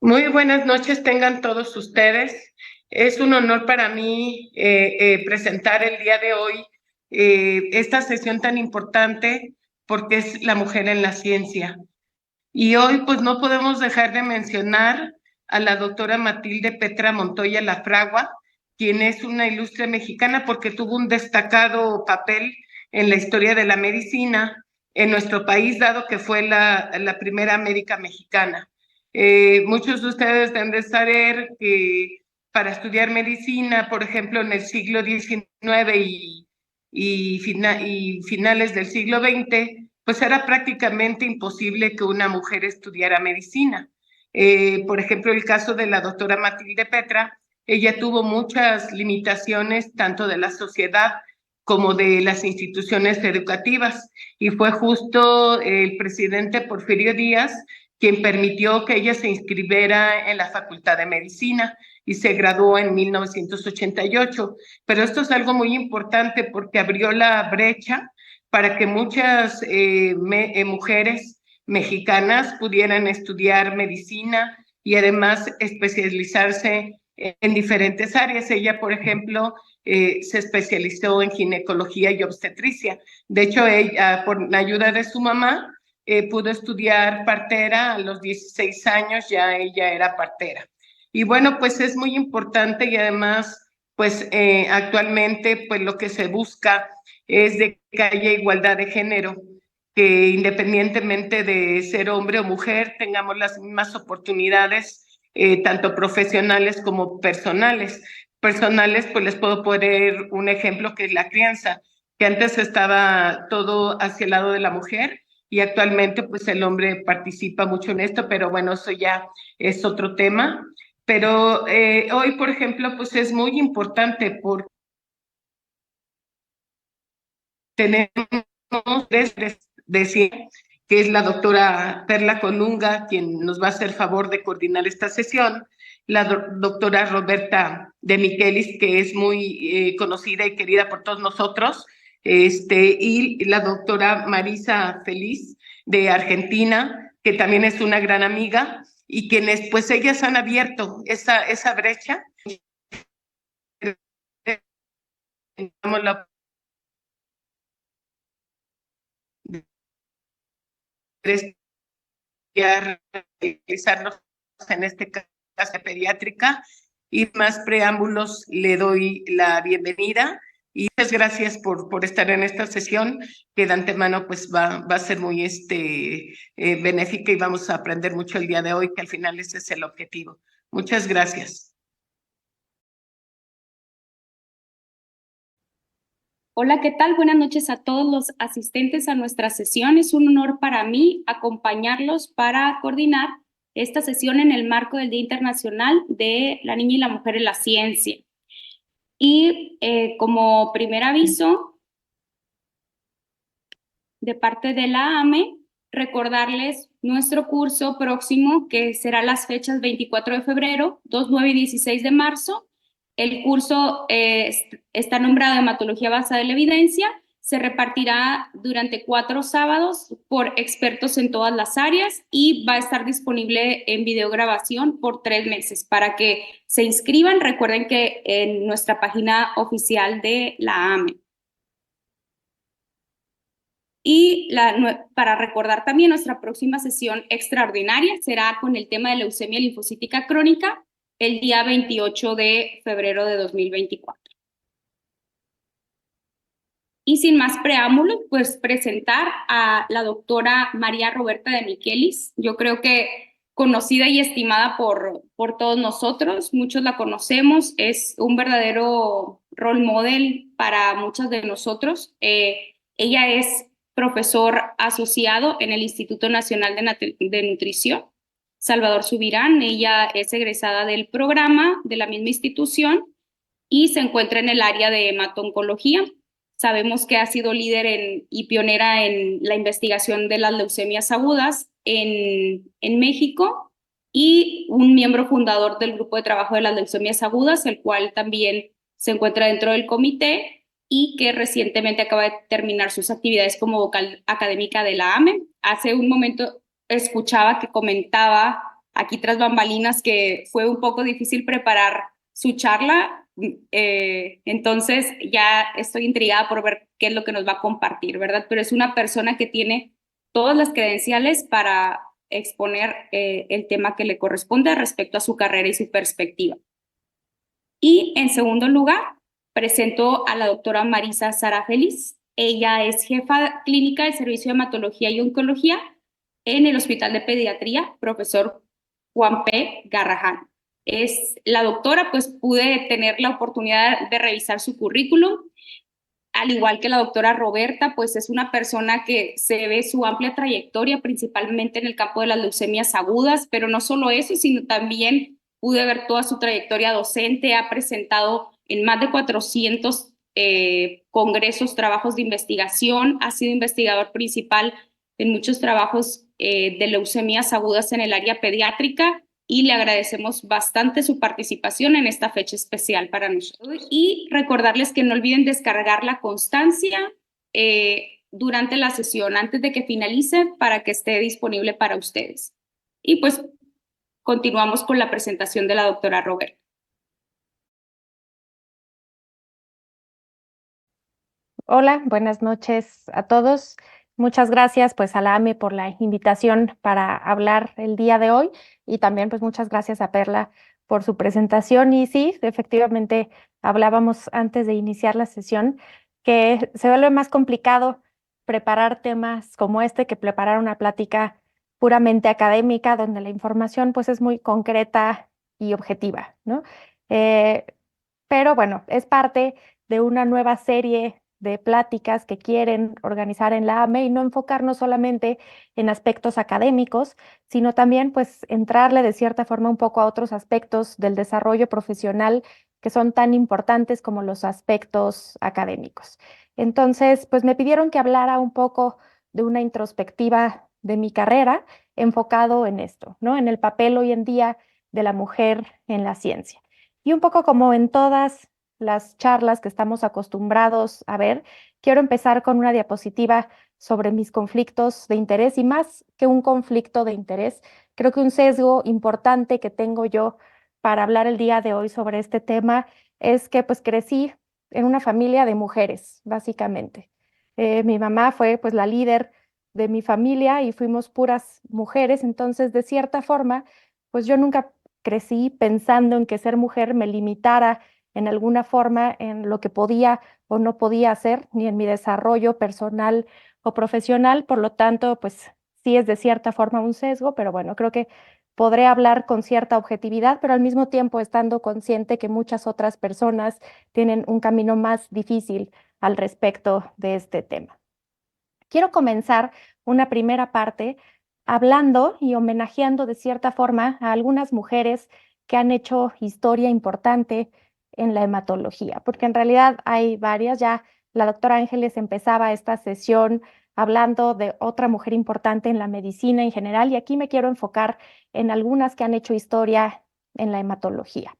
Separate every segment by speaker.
Speaker 1: Muy buenas noches tengan todos ustedes. Es un honor para mí presentar el día de hoy esta sesión tan importante porque es la mujer en la ciencia. Y hoy pues no podemos dejar de mencionar a la doctora Matilde Petra Montoya Lafragua, quien es una ilustre mexicana porque tuvo un destacado papel en la historia de la medicina en nuestro país, dado que fue la primera médica mexicana. Muchos de ustedes deben de saber que para estudiar medicina, por ejemplo, en el siglo XIX y finales del siglo XX, pues era prácticamente imposible que una mujer estudiara medicina. Por ejemplo, el caso de la doctora Matilde Petra, ella tuvo muchas limitaciones, tanto de la sociedad como de las instituciones educativas, y fue justo el presidente Porfirio Díaz quien permitió que ella se inscribiera en la Facultad de Medicina y se graduó en 1988. Pero esto es algo muy importante porque abrió la brecha para que muchas mujeres mexicanas pudieran estudiar medicina y además especializarse en diferentes áreas. Ella, por ejemplo, se especializó en ginecología y obstetricia. De hecho, ella, por la ayuda de su mamá, pudo estudiar partera a los 16 años, ya ella era partera. Y bueno, pues es muy importante y además, pues actualmente, pues lo que se busca es de que haya igualdad de género, que independientemente de ser hombre o mujer, tengamos las mismas oportunidades, tanto profesionales como personales. Personales, pues les puedo poner un ejemplo que es la crianza, que antes estaba todo hacia el lado de la mujer y actualmente pues el hombre participa mucho en esto, pero bueno, eso ya es otro tema. Pero hoy, por ejemplo, pues es muy importante porque tenemos tres de que es la doctora Perla Colunga, quien nos va a hacer favor de coordinar esta sesión, la doctora Roberta de Michelis, que es muy conocida y querida por todos nosotros, y la doctora Marisa Feliz de Argentina, que también es una gran amiga, y quienes, pues ellas han abierto esa brecha. Tenemos la realizarlos en este caso pediátrica y más preámbulos le doy la bienvenida y muchas gracias por estar en esta sesión que de antemano pues va a ser muy benéfica y vamos a aprender mucho el día de hoy, que al final ese es el objetivo. Muchas gracias.
Speaker 2: Hola, ¿qué tal? Buenas noches a todos los asistentes a nuestra sesión. Es un honor para mí acompañarlos para coordinar esta sesión en el marco del Día Internacional de la Niña y la Mujer en la Ciencia. Y como primer aviso, de parte de la AME, recordarles nuestro curso próximo, que será las fechas 24 de febrero, 2, 9 y 16 de marzo. El curso está nombrado Hematología Basada en la Evidencia. Se repartirá durante 4 sábados por expertos en todas las áreas y va a estar disponible en videograbación por 3 meses. Para que se inscriban, recuerden que en nuestra página oficial de la AME. Y para recordar también, nuestra próxima sesión extraordinaria será con el tema de leucemia linfocítica crónica el día 28 de febrero de 2024. Y sin más preámbulos, pues presentar a la doctora María Roberta de Michelis. Yo creo que conocida y estimada por todos nosotros, muchos la conocemos, es un verdadero role model para muchos de nosotros. Ella es profesor asociado en el Instituto Nacional de Nutrición, Salvador Subirán. Ella es egresada del programa de la misma institución y se encuentra en el área de hemato-oncología. Sabemos que ha sido líder y pionera en la investigación de las leucemias agudas en México y un miembro fundador del grupo de trabajo de las leucemias agudas, el cual también se encuentra dentro del comité y que recientemente acaba de terminar sus actividades como vocal académica de la AME. Hace un momento escuchaba que comentaba aquí tras bambalinas que fue un poco difícil preparar su charla, entonces ya estoy intrigada por ver qué es lo que nos va a compartir, ¿verdad? Pero es una persona que tiene todas las credenciales para exponer el tema que le corresponde respecto a su carrera y su perspectiva. Y en segundo lugar, presento a la doctora Marisa Sara Feliz. Ella es jefa clínica del Servicio de Hematología y Oncología en el Hospital de Pediatría, profesor Juan P. Garrahan. Es la doctora, pues pude tener la oportunidad de revisar su currículum, al igual que la doctora Roberta, pues es una persona que se ve su amplia trayectoria, principalmente en el campo de las leucemias agudas, pero no solo eso, sino también pude ver toda su trayectoria docente, ha presentado en más de 400 congresos, trabajos de investigación, ha sido investigador principal en muchos trabajos de leucemias agudas en el área pediátrica, y le agradecemos bastante su participación en esta fecha especial para nosotros. Y recordarles que no olviden descargar la constancia durante la sesión, antes de que finalice, para que esté disponible para ustedes. Y pues continuamos con la presentación de la doctora Roberta.
Speaker 3: Hola, buenas noches a todos. Muchas gracias pues a la AME por la invitación para hablar el día de hoy, y también pues muchas gracias a Perla por su presentación. Y sí, efectivamente hablábamos antes de iniciar la sesión que se vuelve más complicado preparar temas como este que preparar una plática puramente académica, donde la información pues es muy concreta y objetiva, ¿no? Eh, pero bueno, es parte de una nueva serie de pláticas que quieren organizar en la AME, y no enfocarnos solamente en aspectos académicos, sino también pues entrarle de cierta forma un poco a otros aspectos del desarrollo profesional que son tan importantes como los aspectos académicos. Entonces, pues me pidieron que hablara un poco de una introspectiva de mi carrera enfocado en esto, ¿no? En el papel hoy en día de la mujer en la ciencia. Y un poco como en todas las charlas que estamos acostumbrados a ver, quiero empezar con una diapositiva sobre mis conflictos de interés, y más que un conflicto de interés, creo que un sesgo importante que tengo yo para hablar el día de hoy sobre este tema es que pues crecí en una familia de mujeres, básicamente. Mi mamá fue pues la líder de mi familia y fuimos puras mujeres, entonces de cierta forma pues yo nunca crecí pensando en que ser mujer me limitara en alguna forma en lo que podía o no podía hacer, ni en mi desarrollo personal o profesional. Por lo tanto, pues sí es de cierta forma un sesgo, pero bueno, creo que podré hablar con cierta objetividad, pero al mismo tiempo estando consciente que muchas otras personas tienen un camino más difícil al respecto de este tema. Quiero comenzar una primera parte hablando y homenajeando de cierta forma a algunas mujeres que han hecho historia importante en la hematología, porque en realidad hay varias. Ya la doctora Ángeles empezaba esta sesión hablando de otra mujer importante en la medicina en general, y aquí me quiero enfocar en algunas que han hecho historia en la hematología.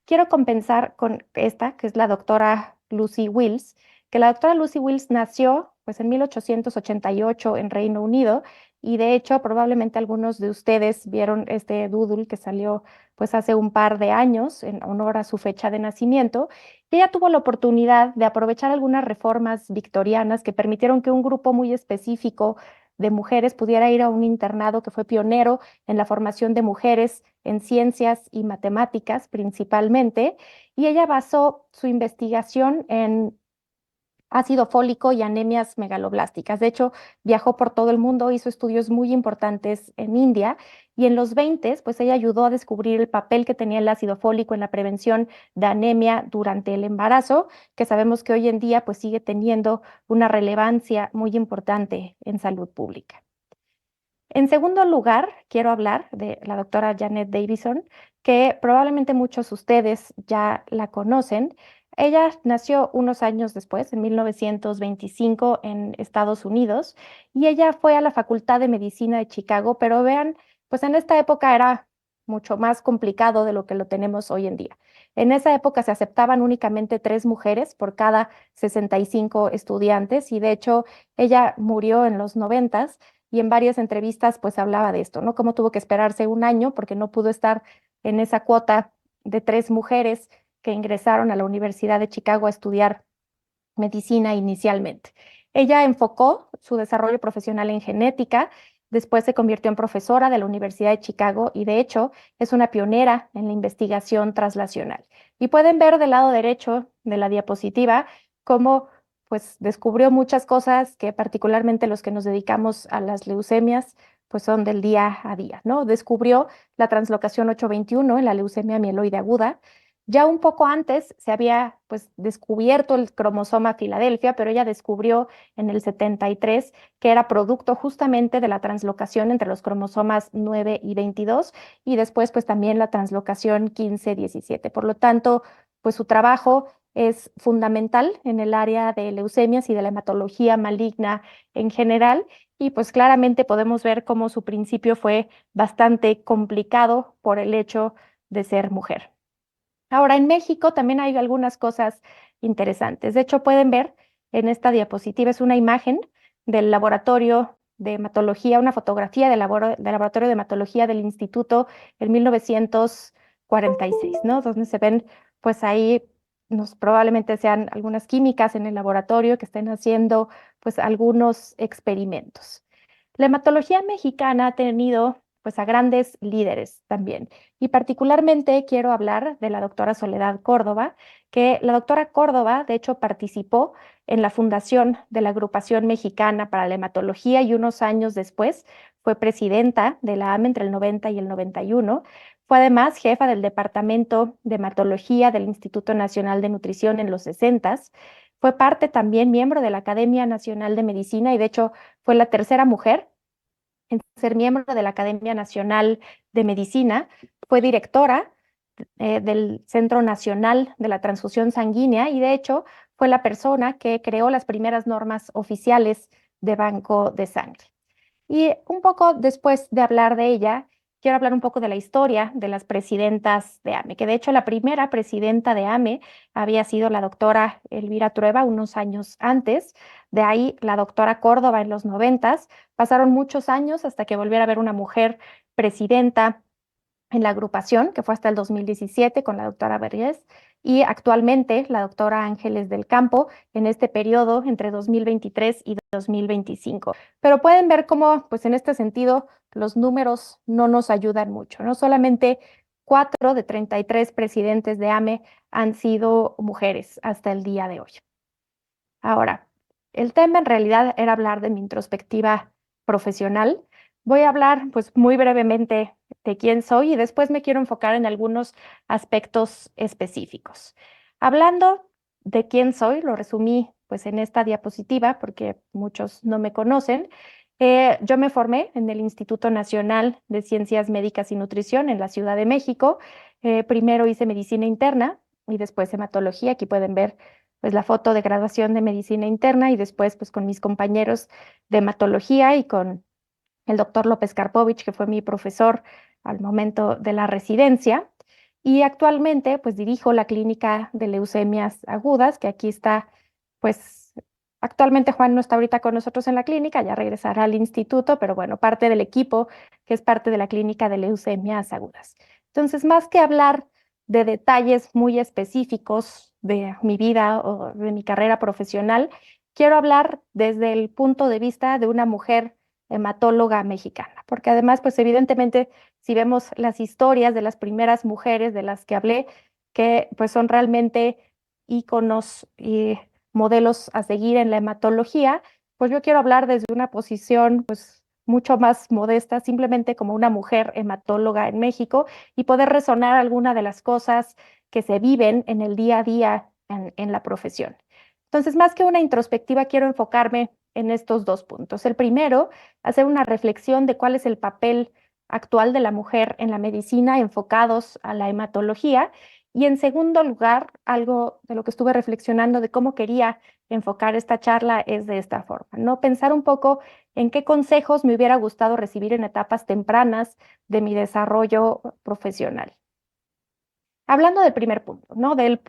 Speaker 3: Quiero comenzar con esta, que es la doctora Lucy Wills, que la doctora Lucy Wills nació pues en 1888 en Reino Unido, y de hecho probablemente algunos de ustedes vieron este doodle que salió pues hace un par de años en honor a su fecha de nacimiento. Y ella tuvo la oportunidad de aprovechar algunas reformas victorianas que permitieron que un grupo muy específico de mujeres pudiera ir a un internado que fue pionero en la formación de mujeres en ciencias y matemáticas principalmente, y ella basó su investigación en ácido fólico y anemias megaloblásticas. De hecho, viajó por todo el mundo, hizo estudios muy importantes en India, y en los 20, pues ella ayudó a descubrir el papel que tenía el ácido fólico en la prevención de anemia durante el embarazo, que sabemos que hoy en día pues sigue teniendo una relevancia muy importante en salud pública. En segundo lugar, quiero hablar de la doctora Janet Davison, que probablemente muchos de ustedes ya la conocen. Ella nació unos años después, en 1925, en Estados Unidos, y ella fue a la Facultad de Medicina de Chicago, pero vean, pues en esta época era mucho más complicado de lo que lo tenemos hoy en día. En esa época se aceptaban únicamente 3 mujeres por cada 65 estudiantes, y de hecho ella murió en los 90, y en varias entrevistas pues hablaba de esto, ¿no? Cómo tuvo que esperarse un año porque no pudo estar en esa cuota de 3 mujeres que ingresaron a la Universidad de Chicago a estudiar medicina inicialmente. Ella enfocó su desarrollo profesional en genética, después se convirtió en profesora de la Universidad de Chicago y de hecho es una pionera en la investigación translacional. Y pueden ver del lado derecho de la diapositiva cómo pues descubrió muchas cosas que particularmente los que nos dedicamos a las leucemias pues son del día a día, ¿no? Descubrió la translocación 821 en la leucemia mieloide aguda. Ya un poco antes se había pues descubierto el cromosoma Filadelfia, pero ella descubrió en el 73 que era producto justamente de la translocación entre los cromosomas 9 y 22 y después pues también la translocación 15-17. Por lo tanto, pues su trabajo es fundamental en el área de leucemias y de la hematología maligna en general y pues claramente podemos ver cómo su principio fue bastante complicado por el hecho de ser mujer. Ahora, en México también hay algunas cosas interesantes. De hecho, pueden ver en esta diapositiva, es una imagen del laboratorio de hematología, una fotografía del laboratorio de hematología del instituto en 1946, ¿no? Donde se ven, pues ahí probablemente sean algunas químicas en el laboratorio que estén haciendo, pues algunos experimentos. La hematología mexicana ha tenido, pues, a grandes líderes también. Y particularmente quiero hablar de la doctora Soledad Córdoba, que la doctora Córdoba, de hecho, participó en la fundación de la Agrupación Mexicana para la Hematología y unos años después fue presidenta de la AME entre el 90 y el 91. Fue además jefa del Departamento de Hematología del Instituto Nacional de Nutrición en los 60. Fue parte también miembro de la Academia Nacional de Medicina y de hecho fue la tercera mujer en ser miembro de la Academia Nacional de Medicina. Fue directora del Centro Nacional de la Transfusión Sanguínea y de hecho fue la persona que creó las primeras normas oficiales de banco de sangre. Y un poco después de hablar de ella, quiero hablar un poco de la historia de las presidentas de AME, que de hecho la primera presidenta de AME había sido la doctora Elvira Trueba unos años antes, de ahí la doctora Córdoba en los 90. Pasaron muchos años hasta que volviera a haber una mujer presidenta en la agrupación, que fue hasta el 2017 con la doctora Vergés, y actualmente la doctora Ángeles del Campo en este periodo entre 2023 y 2025. Pero pueden ver cómo, pues en este sentido, los números no nos ayudan mucho, ¿no? Solamente 4 de 33 presidentes de AME han sido mujeres hasta el día de hoy. Ahora, el tema en realidad era hablar de mi introspectiva profesional. Voy a hablar pues muy brevemente de quién soy y después me quiero enfocar en algunos aspectos específicos. Hablando de quién soy, lo resumí pues en esta diapositiva porque muchos no me conocen. Yo me formé en el Instituto Nacional de Ciencias Médicas y Nutrición en la Ciudad de México. Primero hice medicina interna y después hematología. Aquí pueden ver pues la foto de graduación de medicina interna y después pues con mis compañeros de hematología y con el doctor López Karpovich, que fue mi profesor al momento de la residencia. Y actualmente pues dirijo la clínica de leucemias agudas, que aquí está pues actualmente Juan no está ahorita con nosotros en la clínica, ya regresará al instituto, pero bueno, parte del equipo que es parte de la clínica de leucemias agudas. Entonces, más que hablar de detalles muy específicos de mi vida o de mi carrera profesional, quiero hablar desde el punto de vista de una mujer hematóloga mexicana, porque además, pues evidentemente, si vemos las historias de las primeras mujeres de las que hablé, que pues son realmente íconos y modelos a seguir en la hematología, pues yo quiero hablar desde una posición pues mucho más modesta, simplemente como una mujer hematóloga en México y poder resonar alguna de las cosas que se viven en el día a día en la profesión. Entonces, más que una introspectiva, quiero enfocarme en estos dos puntos. El primero, hacer una reflexión de cuál es el papel actual de la mujer en la medicina enfocados a la hematología. Y en segundo lugar, algo de lo que estuve reflexionando de cómo quería enfocar esta charla es de esta forma, ¿no? Pensar un poco en qué consejos me hubiera gustado recibir en etapas tempranas de mi desarrollo profesional. Hablando del primer punto, ¿no? Del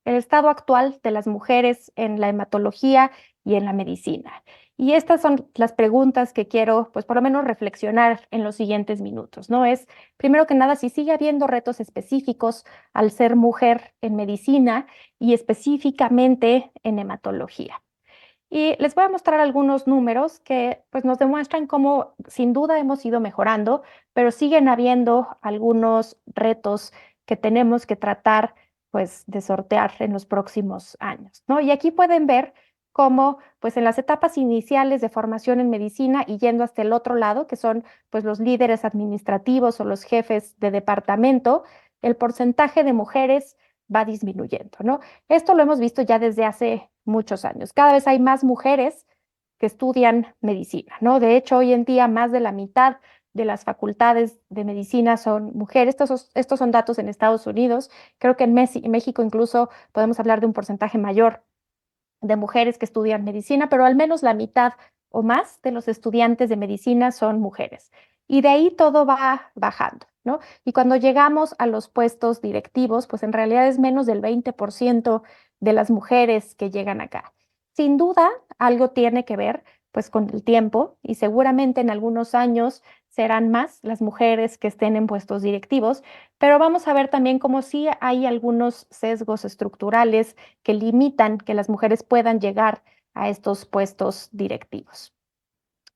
Speaker 3: el estado actual de las mujeres en la hematología y en la medicina. Y estas son las preguntas que quiero, pues por lo menos reflexionar en los siguientes minutos, ¿no? Es, primero que nada, si sigue habiendo retos específicos al ser mujer en medicina y específicamente en hematología. Y les voy a mostrar algunos números que pues nos demuestran cómo sin duda hemos ido mejorando, pero siguen habiendo algunos retos que tenemos que tratar pues de sortear en los próximos años, ¿no? Y aquí pueden ver cómo pues en las etapas iniciales de formación en medicina y yendo hasta el otro lado, que son pues los líderes administrativos o los jefes de departamento, el porcentaje de mujeres va disminuyendo, ¿no? Esto lo hemos visto ya desde hace muchos años. Cada vez hay más mujeres que estudian medicina, ¿no? De hecho, hoy en día más de la mitad de las facultades de medicina son mujeres. Estos son datos en Estados Unidos. Creo que en México incluso podemos hablar de un porcentaje mayor de mujeres que estudian medicina, pero al menos la mitad o más de los estudiantes de medicina son mujeres. Y de ahí todo va bajando, ¿no? Y cuando llegamos a los puestos directivos, pues en realidad es menos del 20% de las mujeres que llegan acá. Sin duda, algo tiene que ver pues con el tiempo y seguramente en algunos años serán más las mujeres que estén en puestos directivos, pero vamos a ver también cómo sí hay algunos sesgos estructurales que limitan que las mujeres puedan llegar a estos puestos directivos.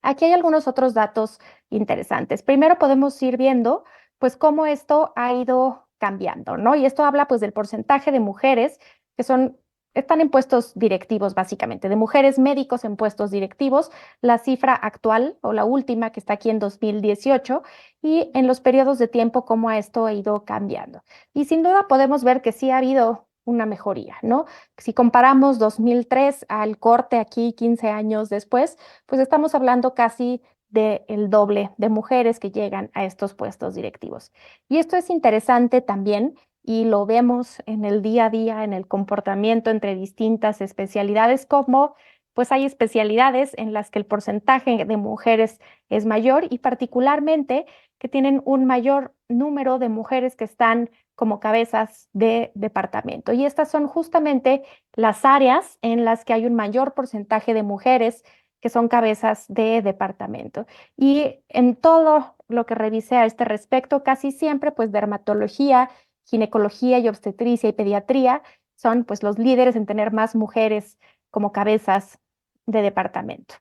Speaker 3: Aquí hay algunos otros datos interesantes. Primero podemos ir viendo pues cómo esto ha ido cambiando, ¿no? Y esto habla pues del porcentaje de mujeres que están en puestos directivos básicamente, de mujeres médicos en puestos directivos, la cifra actual o la última que está aquí en 2018 y en los periodos de tiempo cómo esto ha ido cambiando. Y sin duda podemos ver que sí ha habido una mejoría, ¿no? Si comparamos 2003 al corte aquí 15 años después, pues estamos hablando casi del doble de mujeres que llegan a estos puestos directivos. Y esto es interesante también y lo vemos en el día a día, en el comportamiento entre distintas especialidades, como pues hay especialidades en las que el porcentaje de mujeres es mayor y particularmente que tienen un mayor número de mujeres que están como cabezas de departamento. Y estas son justamente las áreas en las que hay un mayor porcentaje de mujeres que son cabezas de departamento. Y en todo lo que revisé a este respecto, casi siempre, pues dermatología, ginecología y obstetricia y pediatría son pues los líderes en tener más mujeres como cabezas de departamento.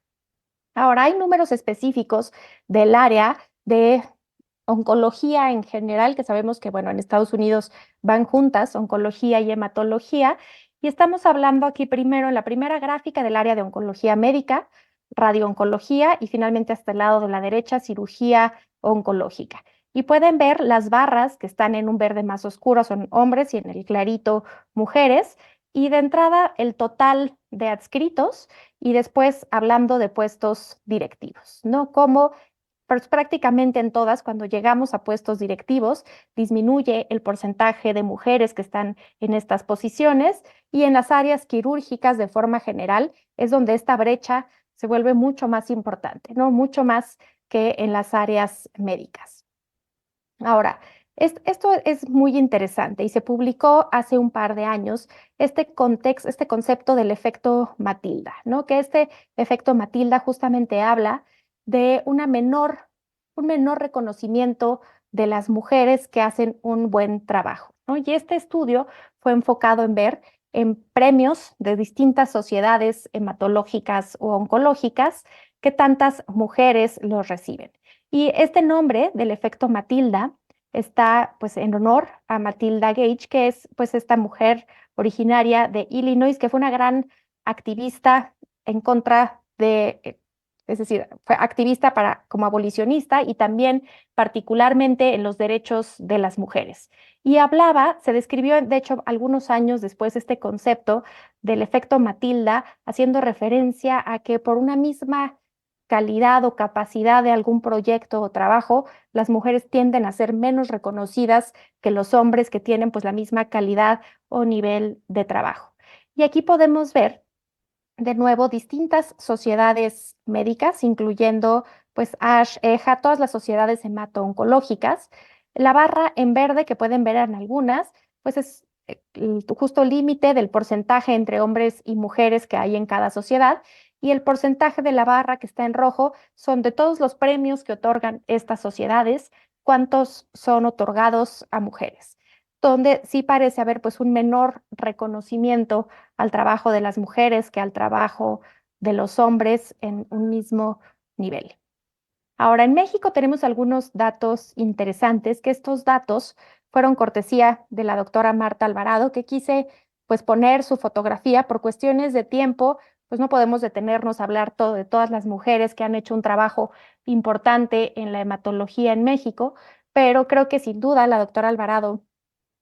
Speaker 3: Ahora, hay números específicos del área de oncología en general, que sabemos que, bueno, en Estados Unidos van juntas, oncología y hematología, y estamos hablando aquí primero en la primera gráfica del área de oncología médica, radiooncología y finalmente hasta el lado de la derecha, cirugía oncológica. Y pueden ver las barras que están en un verde más oscuro son hombres y en el clarito mujeres. Y de entrada el total de adscritos y después hablando de puestos directivos, ¿no? Como pues, prácticamente en todas, cuando llegamos a puestos directivos, disminuye el porcentaje de mujeres que están en estas posiciones y en las áreas quirúrgicas de forma general es donde esta brecha se vuelve mucho más importante, ¿no? Mucho más que en las áreas médicas. Ahora, esto es muy interesante y se publicó hace un par de años este concepto del efecto Matilda, ¿no? Que este efecto Matilda justamente habla de un menor reconocimiento de las mujeres que hacen un buen trabajo, ¿no? Y este estudio fue enfocado en ver en premios de distintas sociedades hematológicas o oncológicas que tantas mujeres los reciben. Y este nombre del efecto Matilda está pues en honor a Matilda Gage, que es pues esta mujer originaria de Illinois, que fue una gran activista en contra es decir, fue activista como abolicionista y también particularmente en los derechos de las mujeres. Y se describió de hecho algunos años después este concepto del efecto Matilda, haciendo referencia a que por una misma calidad o capacidad de algún proyecto o trabajo, las mujeres tienden a ser menos reconocidas que los hombres que tienen pues la misma calidad o nivel de trabajo. Y aquí podemos ver de nuevo distintas sociedades médicas, incluyendo pues ASH, EJA, todas las sociedades hemato-oncológicas. La barra en verde que pueden ver en algunas, pues es el justo límite del porcentaje entre hombres y mujeres que hay en cada sociedad. y el porcentaje de la barra que está en rojo son de todos los premios que otorgan estas sociedades, cuántos son otorgados a mujeres, donde sí parece haber pues un menor reconocimiento al trabajo de las mujeres que al trabajo de los hombres en un mismo nivel. Ahora, en México tenemos algunos datos interesantes, que estos datos fueron cortesía de la doctora Marta Alvarado, que quise pues poner su fotografía por cuestiones de tiempo, pues no podemos detenernos a hablar de todas las mujeres que han hecho un trabajo importante en la hematología en México, pero creo que sin duda la doctora Alvarado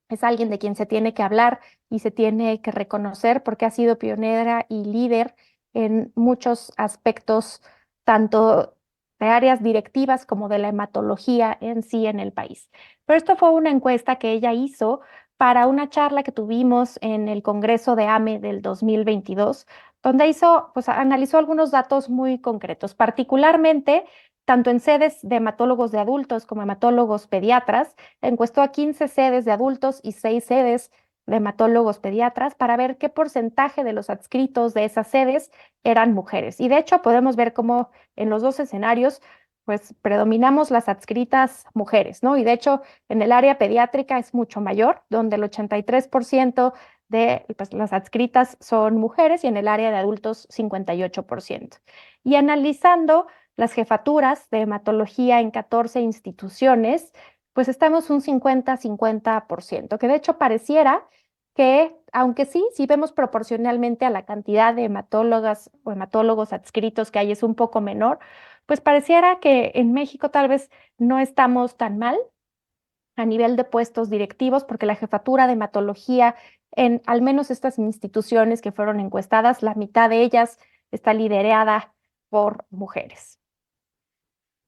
Speaker 3: es alguien de quien se tiene que hablar y se tiene que reconocer porque ha sido pionera y líder en muchos aspectos, tanto de áreas directivas como de la hematología en sí en el país. Pero esto fue una encuesta que ella hizo para una charla que tuvimos en el Congreso de AME del 2022, donde pues analizó algunos datos muy concretos, particularmente tanto en sedes de hematólogos de adultos como hematólogos pediatras. Encuestó a 15 sedes de adultos y 6 sedes de hematólogos pediatras para ver qué porcentaje de los adscritos de esas sedes eran mujeres. Y de hecho podemos ver cómo en los dos escenarios pues predominamos las adscritas mujeres, ¿no? Y de hecho en el área pediátrica es mucho mayor, donde el 83% de pues, las adscritas son mujeres y en el área de adultos 58%. Y analizando las jefaturas de hematología en 14 instituciones, pues estamos un 50-50%, que de hecho pareciera que, aunque sí, si vemos proporcionalmente a la cantidad de hematólogas o hematólogos adscritos que hay es un poco menor, pues pareciera que en México tal vez no estamos tan mal a nivel de puestos directivos, porque la jefatura de hematología en al menos estas instituciones que fueron encuestadas, la mitad de ellas está liderada por mujeres.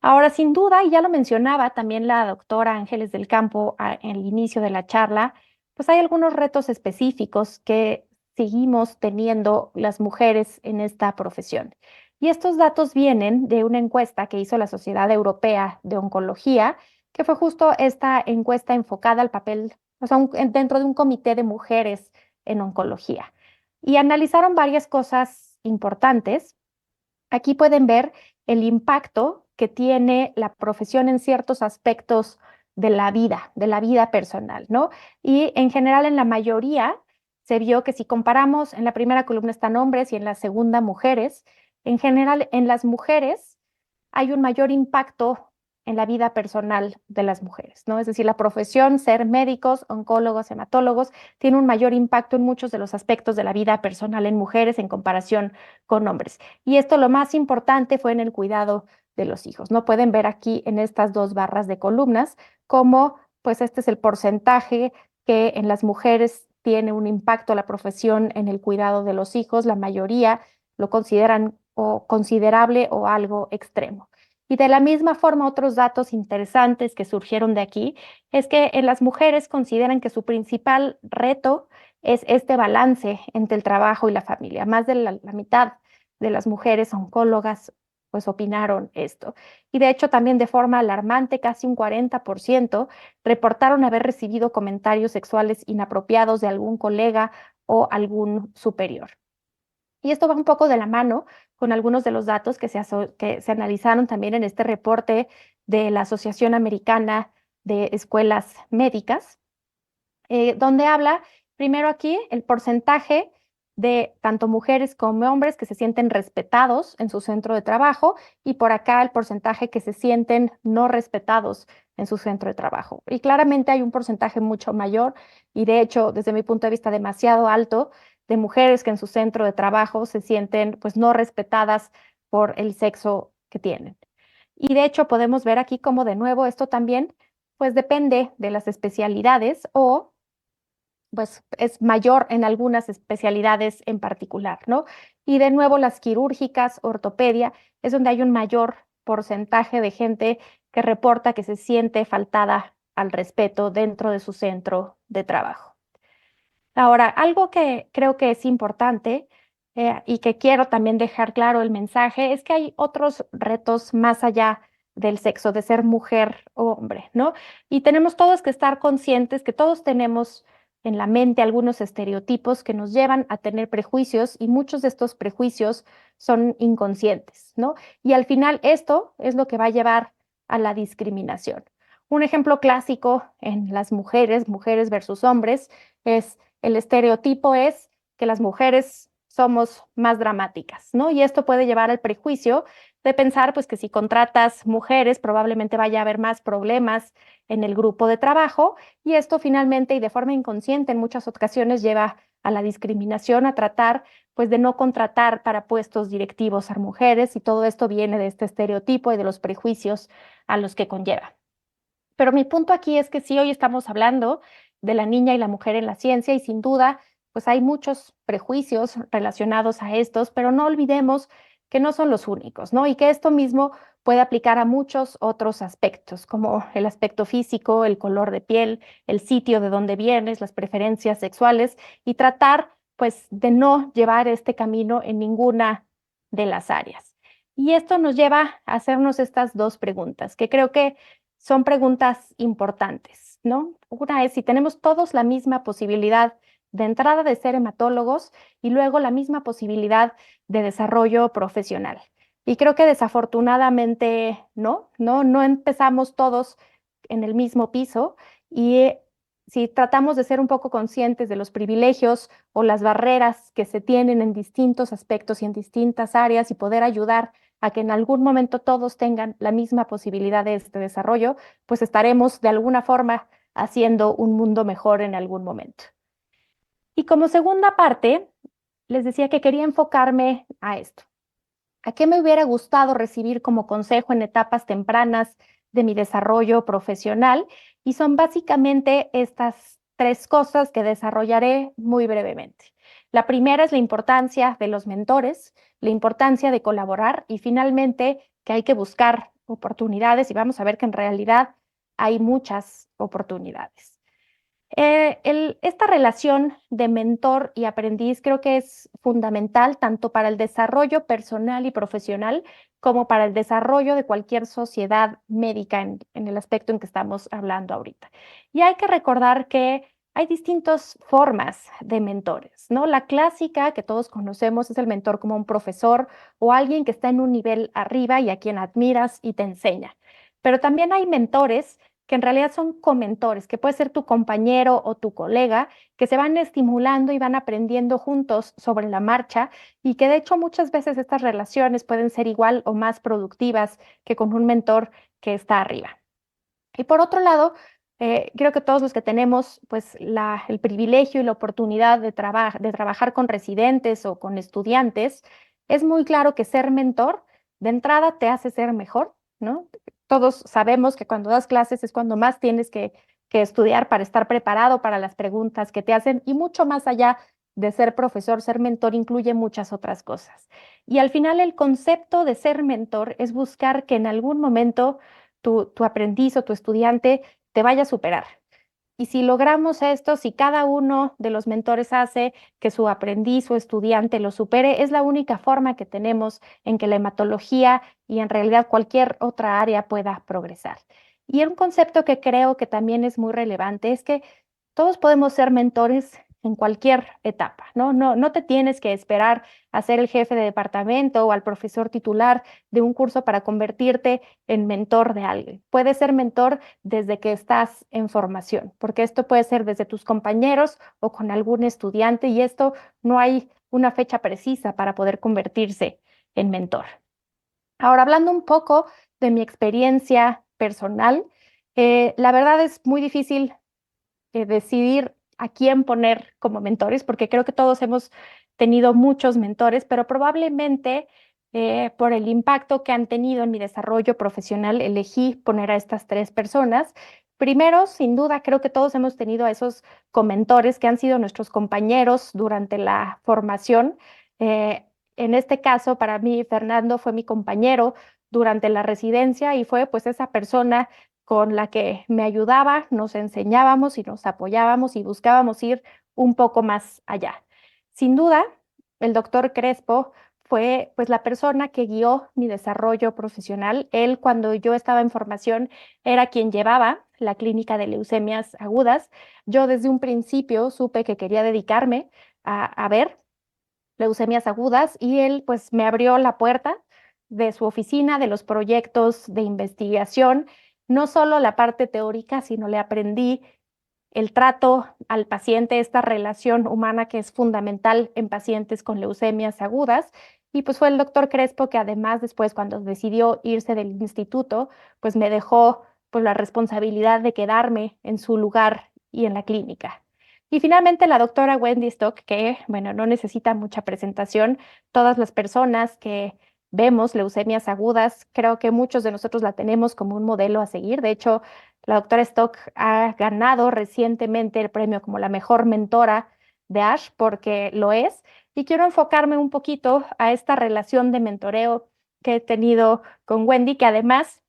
Speaker 3: Ahora, sin duda, y ya lo mencionaba también la doctora Ángeles del Campo en el inicio de la charla, pues hay algunos retos específicos que seguimos teniendo las mujeres en esta profesión. Y estos datos vienen de una encuesta que hizo la Sociedad Europea de Oncología, que fue justo esta encuesta enfocada al papel, o sea, dentro de un comité de mujeres en oncología. Y analizaron varias cosas importantes. Aquí pueden ver el impacto que tiene la profesión en ciertos aspectos de la vida personal, ¿no? Y en general, en la mayoría, se vio que si comparamos, en la primera columna están hombres y en la segunda mujeres, en general, en las mujeres hay un mayor impacto en la vida personal de las mujeres, ¿no? Es decir, la profesión, ser médicos, oncólogos, hematólogos, tiene un mayor impacto en muchos de los aspectos de la vida personal en mujeres en comparación con hombres. Y esto lo más importante fue en el cuidado de los hijos, ¿no? Pueden ver aquí en estas dos barras de columnas cómo, pues este es el porcentaje que en las mujeres tiene un impacto la profesión en el cuidado de los hijos. La mayoría lo consideran o considerable o algo extremo. Y de la misma forma, otros datos interesantes que surgieron de aquí es que en las mujeres consideran que su principal reto es este balance entre el trabajo y la familia. Más de la mitad de las mujeres oncólogas pues opinaron esto. Y de hecho también de forma alarmante, casi un 40% reportaron haber recibido comentarios sexuales inapropiados de algún colega o algún superior. Y esto va un poco de la mano con algunos de los datos que se analizaron también en este reporte de la Asociación Americana de Escuelas Médicas, donde habla primero aquí el porcentaje de tanto mujeres como hombres que se sienten respetados en su centro de trabajo y por acá el porcentaje que se sienten no respetados en su centro de trabajo. Y claramente hay un porcentaje mucho mayor y de hecho, desde mi punto de vista, demasiado alto de mujeres que en su centro de trabajo se sienten pues no respetadas por el sexo que tienen. Y de hecho podemos ver aquí cómo de nuevo esto también pues depende de las especialidades o pues es mayor en algunas especialidades en particular, ¿no? Y de nuevo las quirúrgicas, ortopedia, es donde hay un mayor porcentaje de gente que reporta que se siente faltada al respeto dentro de su centro de trabajo. Ahora, algo que creo que es importante y que quiero también dejar claro el mensaje es que hay otros retos más allá del sexo, de ser mujer o hombre, ¿no? Y tenemos todos que estar conscientes que todos tenemos en la mente algunos estereotipos que nos llevan a tener prejuicios y muchos de estos prejuicios son inconscientes, ¿no? Y al final esto es lo que va a llevar a la discriminación. Un ejemplo clásico en las mujeres, mujeres versus hombres, es el estereotipo es que las mujeres somos más dramáticas, ¿no? Y esto puede llevar al prejuicio de pensar, pues, que si contratas mujeres, probablemente vaya a haber más problemas en el grupo de trabajo, y esto finalmente y de forma inconsciente en muchas ocasiones lleva a la discriminación, a tratar, pues, de no contratar para puestos directivos a mujeres, y todo esto viene de este estereotipo y de los prejuicios a los que conlleva. Pero mi punto aquí es que sí, hoy estamos hablando de la niña y la mujer en la ciencia y sin duda, pues hay muchos prejuicios relacionados a estos, pero no olvidemos que no son los únicos, ¿no? Y que esto mismo puede aplicar a muchos otros aspectos, como el aspecto físico, el color de piel, el sitio de donde vienes, las preferencias sexuales y tratar, pues, de no llevar este camino en ninguna de las áreas. Y esto nos lleva a hacernos estas dos preguntas, que creo que son preguntas importantes, ¿no? Una es si tenemos todos la misma posibilidad de entrada de ser hematólogos y luego la misma posibilidad de desarrollo profesional. Y creo que desafortunadamente no empezamos todos en el mismo piso y si tratamos de ser un poco conscientes de los privilegios o las barreras que se tienen en distintos aspectos y en distintas áreas y poder ayudar a que en algún momento todos tengan la misma posibilidad de este desarrollo, pues estaremos de alguna forma haciendo un mundo mejor en algún momento. Y como segunda parte, les decía que quería enfocarme a esto. ¿A qué me hubiera gustado recibir como consejo en etapas tempranas de mi desarrollo profesional? Y son básicamente estas tres cosas que desarrollaré muy brevemente. La primera es la importancia de los mentores, la importancia de colaborar y finalmente que hay que buscar oportunidades y vamos a ver que en realidad hay muchas oportunidades. Esta relación de mentor y aprendiz creo que es fundamental tanto para el desarrollo personal y profesional como para el desarrollo de cualquier sociedad médica en el aspecto en que estamos hablando ahorita. Y hay que recordar que hay distintas formas de mentores, ¿no? La clásica que todos conocemos es el mentor como un profesor o alguien que está en un nivel arriba y a quien admiras y te enseña. Pero también hay mentores que en realidad son comentores, que puede ser tu compañero o tu colega, que se van estimulando y van aprendiendo juntos sobre la marcha y que de hecho muchas veces estas relaciones pueden ser igual o más productivas que con un mentor que está arriba. Y por otro lado, creo que todos los que tenemos pues el privilegio y la oportunidad de trabajar con residentes o con estudiantes, es muy claro que ser mentor de entrada te hace ser mejor, ¿no? Todos sabemos que cuando das clases es cuando más tienes que estudiar para estar preparado para las preguntas que te hacen y mucho más allá de ser profesor, ser mentor incluye muchas otras cosas. Y al final el concepto de ser mentor es buscar que en algún momento tu aprendiz o tu estudiante te vaya a superar. Y si logramos esto, si cada uno de los mentores hace que su aprendiz o estudiante lo supere, es la única forma que tenemos en que la hematología y en realidad cualquier otra área pueda progresar. Y un concepto que creo que también es muy relevante es que todos podemos ser mentores en cualquier etapa, ¿no? No te tienes que esperar a ser el jefe de departamento o al profesor titular de un curso para convertirte en mentor de alguien. Puedes ser mentor desde que estás en formación, porque esto puede ser desde tus compañeros o con algún estudiante y esto no hay una fecha precisa para poder convertirse en mentor. Ahora, hablando un poco de mi experiencia personal, la verdad es muy difícil decidir a quién poner como mentores, porque creo que todos hemos tenido muchos mentores, pero probablemente por el impacto que han tenido en mi desarrollo profesional, elegí poner a estas tres personas. Primero, sin duda, creo que todos hemos tenido a esos comentores que han sido nuestros compañeros durante la formación. En este caso, para mí, Fernando fue mi compañero durante la residencia y fue pues esa persona con la que me ayudaba, nos enseñábamos y nos apoyábamos y buscábamos ir un poco más allá. Sin duda, el doctor Crespo fue pues la persona que guió mi desarrollo profesional. Él, cuando yo estaba en formación, era quien llevaba la clínica de leucemias agudas. Yo desde un principio supe que quería dedicarme a ver leucemias agudas y él pues me abrió la puerta de su oficina, de los proyectos de investigación, no solo la parte teórica, sino le aprendí el trato al paciente, esta relación humana que es fundamental en pacientes con leucemias agudas. Y pues fue el doctor Crespo que además después cuando decidió irse del instituto, pues me dejó pues la responsabilidad de quedarme en su lugar y en la clínica. Y finalmente la doctora Wendy Stock, que bueno, no necesita mucha presentación, todas las personas que vemos leucemias agudas, creo que muchos de nosotros la tenemos como un modelo a seguir. De hecho, la doctora Stock ha ganado recientemente el premio como la mejor mentora de ASH porque lo es. Y quiero enfocarme un poquito a esta relación de mentoreo que he tenido con Wendy, que además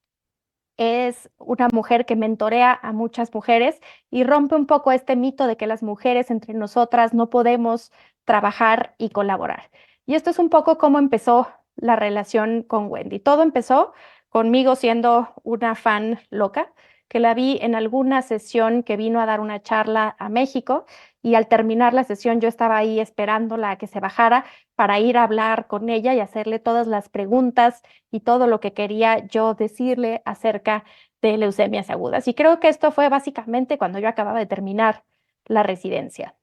Speaker 3: es una mujer que mentorea a muchas mujeres y rompe un poco este mito de que las mujeres entre nosotras no podemos trabajar y colaborar. Y esto es un poco cómo empezó la relación con Wendy. Todo empezó conmigo siendo una fan loca, que la vi en alguna sesión que vino a dar una charla a México y al terminar la sesión yo estaba ahí esperándola a que se bajara para ir a hablar con ella y hacerle todas las preguntas y todo lo que quería yo decirle acerca de leucemias agudas. Y creo que esto fue básicamente cuando yo acababa de terminar la residencia.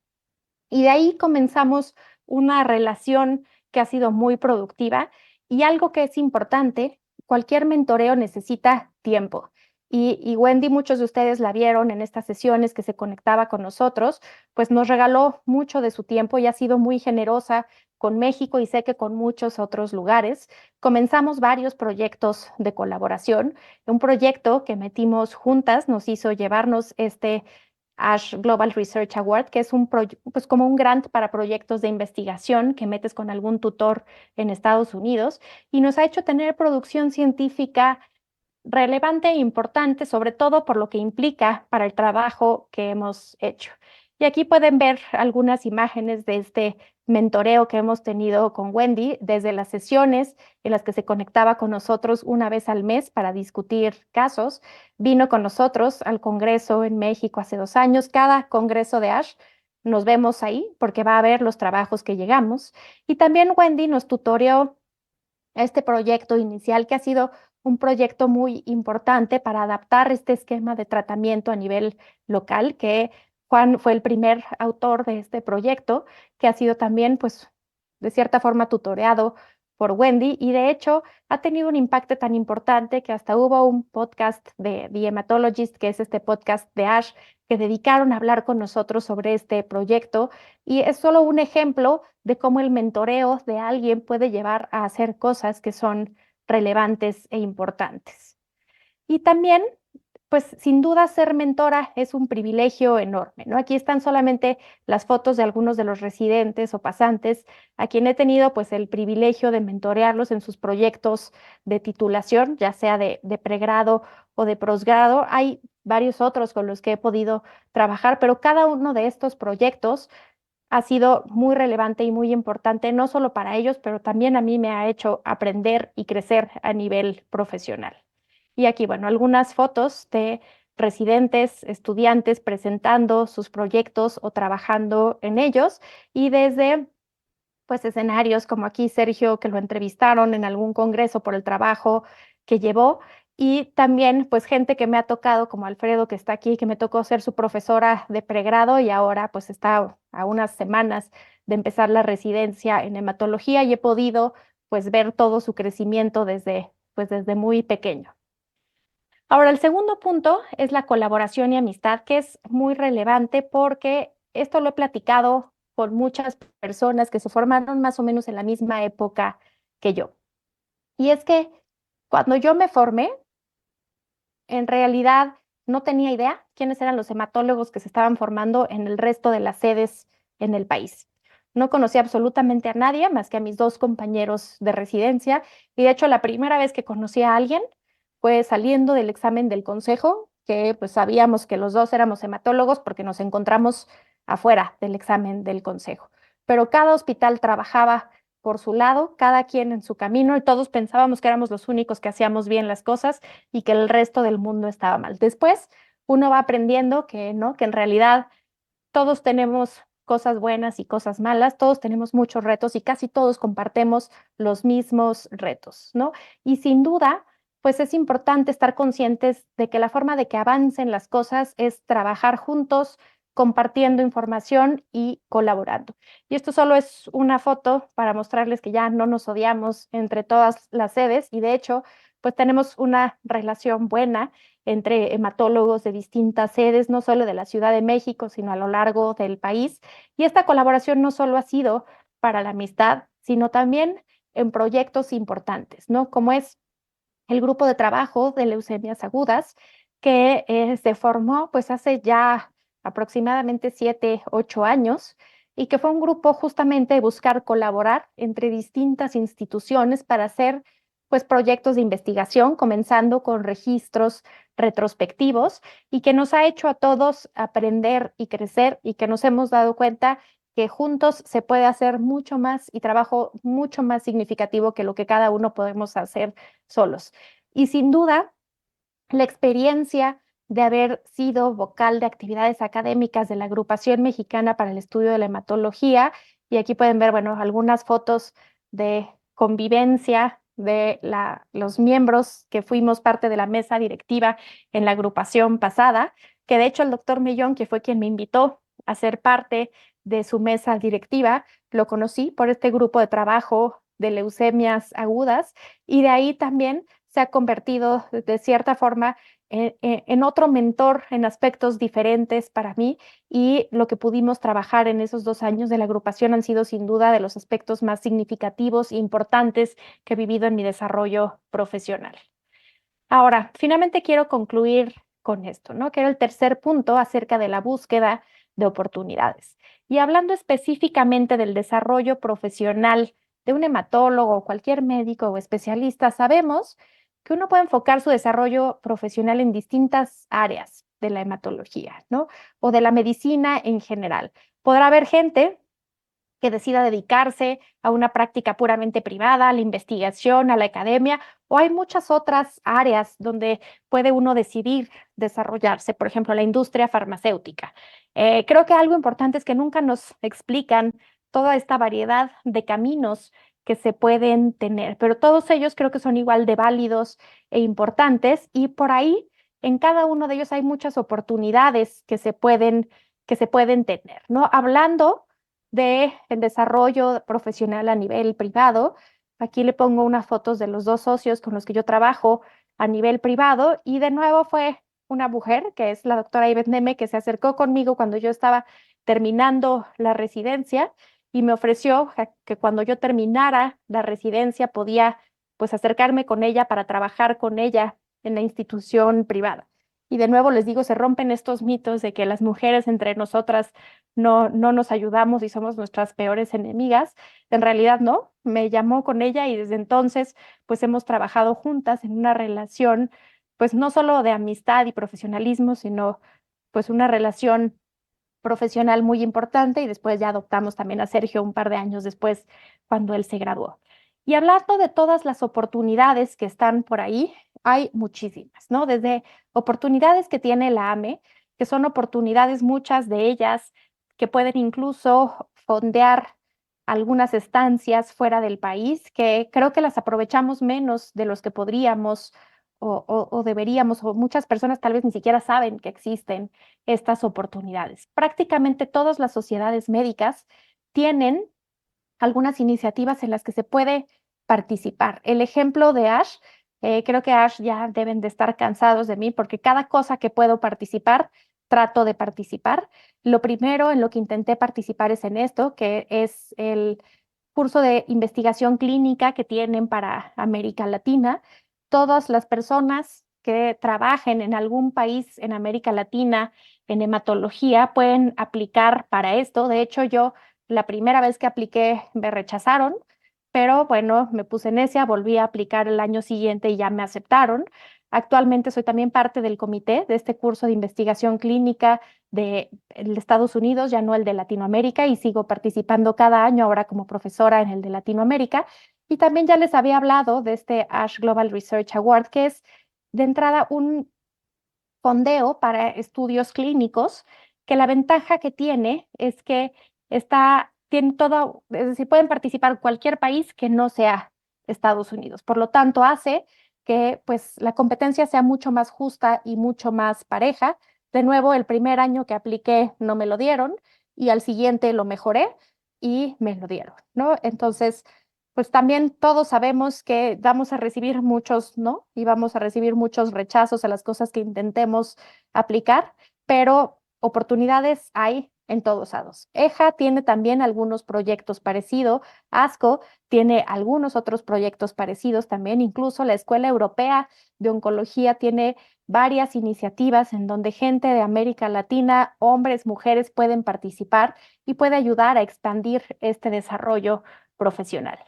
Speaker 3: Y de ahí comenzamos una relación que ha sido muy productiva y algo que es importante, cualquier mentoreo necesita tiempo. Y Wendy, muchos de ustedes la vieron en estas sesiones que se conectaba con nosotros, pues nos regaló mucho de su tiempo y ha sido muy generosa con México y sé que con muchos otros lugares. Comenzamos varios proyectos de colaboración. Un proyecto que metimos juntas nos hizo llevarnos este ASH Global Research Award, que es pues como un grant para proyectos de investigación que metes con algún tutor en Estados Unidos y nos ha hecho tener producción científica relevante e importante, sobre todo por lo que implica para el trabajo que hemos hecho. Y aquí pueden ver algunas imágenes de este mentoreo que hemos tenido con Wendy, desde las sesiones en las que se conectaba con nosotros una vez al mes para discutir casos. Vino con nosotros al Congreso en México hace 2 años. Cada Congreso de ASH nos vemos ahí porque va a ver los trabajos que llegamos. Y también Wendy nos tutoreó este proyecto inicial que ha sido un proyecto muy importante para adaptar este esquema de tratamiento a nivel local, que Juan fue el primer autor de este proyecto, que ha sido también, pues, de cierta forma tutoreado por Wendy y de hecho ha tenido un impacto tan importante que hasta hubo un podcast de The Hematologist, que es este podcast de ASH, que dedicaron a hablar con nosotros sobre este proyecto y es solo un ejemplo de cómo el mentoreo de alguien puede llevar a hacer cosas que son relevantes e importantes. Y también, pues sin duda ser mentora es un privilegio enorme, ¿no? Aquí están solamente las fotos de algunos de los residentes o pasantes a quien he tenido pues el privilegio de mentorearlos en sus proyectos de titulación, ya sea de pregrado o de posgrado. Hay varios otros con los que he podido trabajar, pero cada uno de estos proyectos ha sido muy relevante y muy importante, no solo para ellos, pero también a mí me ha hecho aprender y crecer a nivel profesional. Y aquí, bueno, algunas fotos de residentes, estudiantes presentando sus proyectos o trabajando en ellos y desde pues escenarios como aquí Sergio, que lo entrevistaron en algún congreso por el trabajo que llevó, y también pues gente que me ha tocado, como Alfredo, que está aquí, que me tocó ser su profesora de pregrado y ahora pues está a unas semanas de empezar la residencia en hematología y he podido pues ver todo su crecimiento desde muy pequeño. Ahora, el segundo punto es la colaboración y amistad, que es muy relevante porque esto lo he platicado con muchas personas que se formaron más o menos en la misma época que yo. Y es que cuando yo me formé, en realidad no tenía idea quiénes eran los hematólogos que se estaban formando en el resto de las sedes en el país. No conocía absolutamente a nadie más que a mis 2 compañeros de residencia y de hecho la primera vez que conocí a alguien fue saliendo del examen del consejo, que pues sabíamos que los dos éramos hematólogos porque nos encontramos afuera del examen del consejo. Pero cada hospital trabajaba por su lado, cada quien en su camino, y todos pensábamos que éramos los únicos que hacíamos bien las cosas y que el resto del mundo estaba mal. Después uno va aprendiendo que no, que en realidad todos tenemos cosas buenas y cosas malas, todos tenemos muchos retos y casi todos compartimos los mismos retos, ¿no? Y sin duda, pues es importante estar conscientes de que la forma de que avancen las cosas es trabajar juntos, compartiendo información y colaborando. Y esto solo es una foto para mostrarles que ya no nos odiamos entre todas las sedes y de hecho, pues tenemos una relación buena entre hematólogos de distintas sedes, no solo de la Ciudad de México, sino a lo largo del país. Y esta colaboración no solo ha sido para la amistad, sino también en proyectos importantes, ¿no? Como es el grupo de trabajo de leucemias agudas, que se formó pues hace ya aproximadamente 7, 8 años y que fue un grupo justamente de buscar colaborar entre distintas instituciones para hacer pues proyectos de investigación, comenzando con registros retrospectivos y que nos ha hecho a todos aprender y crecer y que nos hemos dado cuenta que juntos se puede hacer mucho más y trabajo mucho más significativo que lo que cada uno podemos hacer solos. Y sin duda, la experiencia de haber sido vocal de actividades académicas de la Agrupación Mexicana para el Estudio de la Hematología, y aquí pueden ver, bueno, algunas fotos de convivencia de los miembros que fuimos parte de la mesa directiva en la agrupación pasada, que de hecho el doctor Mellón, que fue quien me invitó a ser parte de su mesa directiva, lo conocí por este grupo de trabajo de leucemias agudas y de ahí también se ha convertido de cierta forma en otro mentor en aspectos diferentes para mí y lo que pudimos trabajar en esos 2 años de la agrupación han sido sin duda de los aspectos más significativos e importantes que he vivido en mi desarrollo profesional. Ahora, finalmente quiero concluir con esto, ¿no? Que era el tercer punto acerca de la búsqueda de oportunidades. Y hablando específicamente del desarrollo profesional de un hematólogo o cualquier médico o especialista, sabemos que uno puede enfocar su desarrollo profesional en distintas áreas de la hematología, ¿no? O de la medicina en general. Podrá haber gente que decida dedicarse a una práctica puramente privada, a la investigación, a la academia, o hay muchas otras áreas donde puede uno decidir desarrollarse, por ejemplo, la industria farmacéutica. Creo que algo importante es que nunca nos explican toda esta variedad de caminos que se pueden tener, pero todos ellos creo que son igual de válidos e importantes y por ahí en cada uno de ellos hay muchas oportunidades que se pueden tener, ¿no? Hablando de el desarrollo profesional a nivel privado. Aquí le pongo unas fotos de los 2 socios con los que yo trabajo a nivel privado y de nuevo fue una mujer, que es la doctora Ivette Neme, que se acercó conmigo cuando yo estaba terminando la residencia y me ofreció que cuando yo terminara la residencia podía pues acercarme con ella para trabajar con ella en la institución privada. Y de nuevo les digo, se rompen estos mitos de que las mujeres entre nosotras no nos ayudamos y somos nuestras peores enemigas. En realidad no, me llamó con ella y desde entonces pues hemos trabajado juntas en una relación pues no solo de amistad y profesionalismo, sino pues una relación profesional muy importante y después ya adoptamos también a Sergio un par de años después cuando él se graduó. Y hablando de todas las oportunidades que están por ahí, hay muchísimas, ¿no? Desde oportunidades que tiene la AME, que son oportunidades, muchas de ellas que pueden incluso fondear algunas estancias fuera del país, que creo que las aprovechamos menos de los que podríamos o deberíamos, o muchas personas tal vez ni siquiera saben que existen estas oportunidades. Prácticamente todas las sociedades médicas tienen algunas iniciativas en las que se puede participar. El ejemplo de ASH, creo que ASH ya deben de estar cansados de mí porque cada cosa que puedo participar, trato de participar. Lo primero en lo que intenté participar es en esto, que es el curso de investigación clínica que tienen para América Latina. Todas las personas que trabajen en algún país en América Latina en hematología pueden aplicar para esto. De hecho, yo la primera vez que apliqué me rechazaron, pero bueno, me puse necia, volví a aplicar el año siguiente y ya me aceptaron. Actualmente soy también parte del comité de este curso de investigación clínica de Estados Unidos, ya no el de Latinoamérica, y sigo participando cada año ahora como profesora en el de Latinoamérica. Y también ya les había hablado de este ASH Global Research Award, que es de entrada un fondeo para estudios clínicos, que la ventaja que tiene es que tiene todo, es decir, pueden participar cualquier país que no sea Estados Unidos. Por lo tanto, hace que pues la competencia sea mucho más justa y mucho más pareja. De nuevo, el primer año que apliqué no me lo dieron y al siguiente lo mejoré y me lo dieron, ¿no? Entonces, pues también todos sabemos que vamos a recibir muchos no y vamos a recibir muchos rechazos a las cosas que intentemos aplicar, pero oportunidades hay en todos lados. EJA tiene también algunos proyectos parecidos, ASCO tiene algunos otros proyectos parecidos también, incluso la Escuela Europea de Oncología tiene varias iniciativas en donde gente de América Latina, hombres, mujeres pueden participar y puede ayudar a expandir este desarrollo profesional.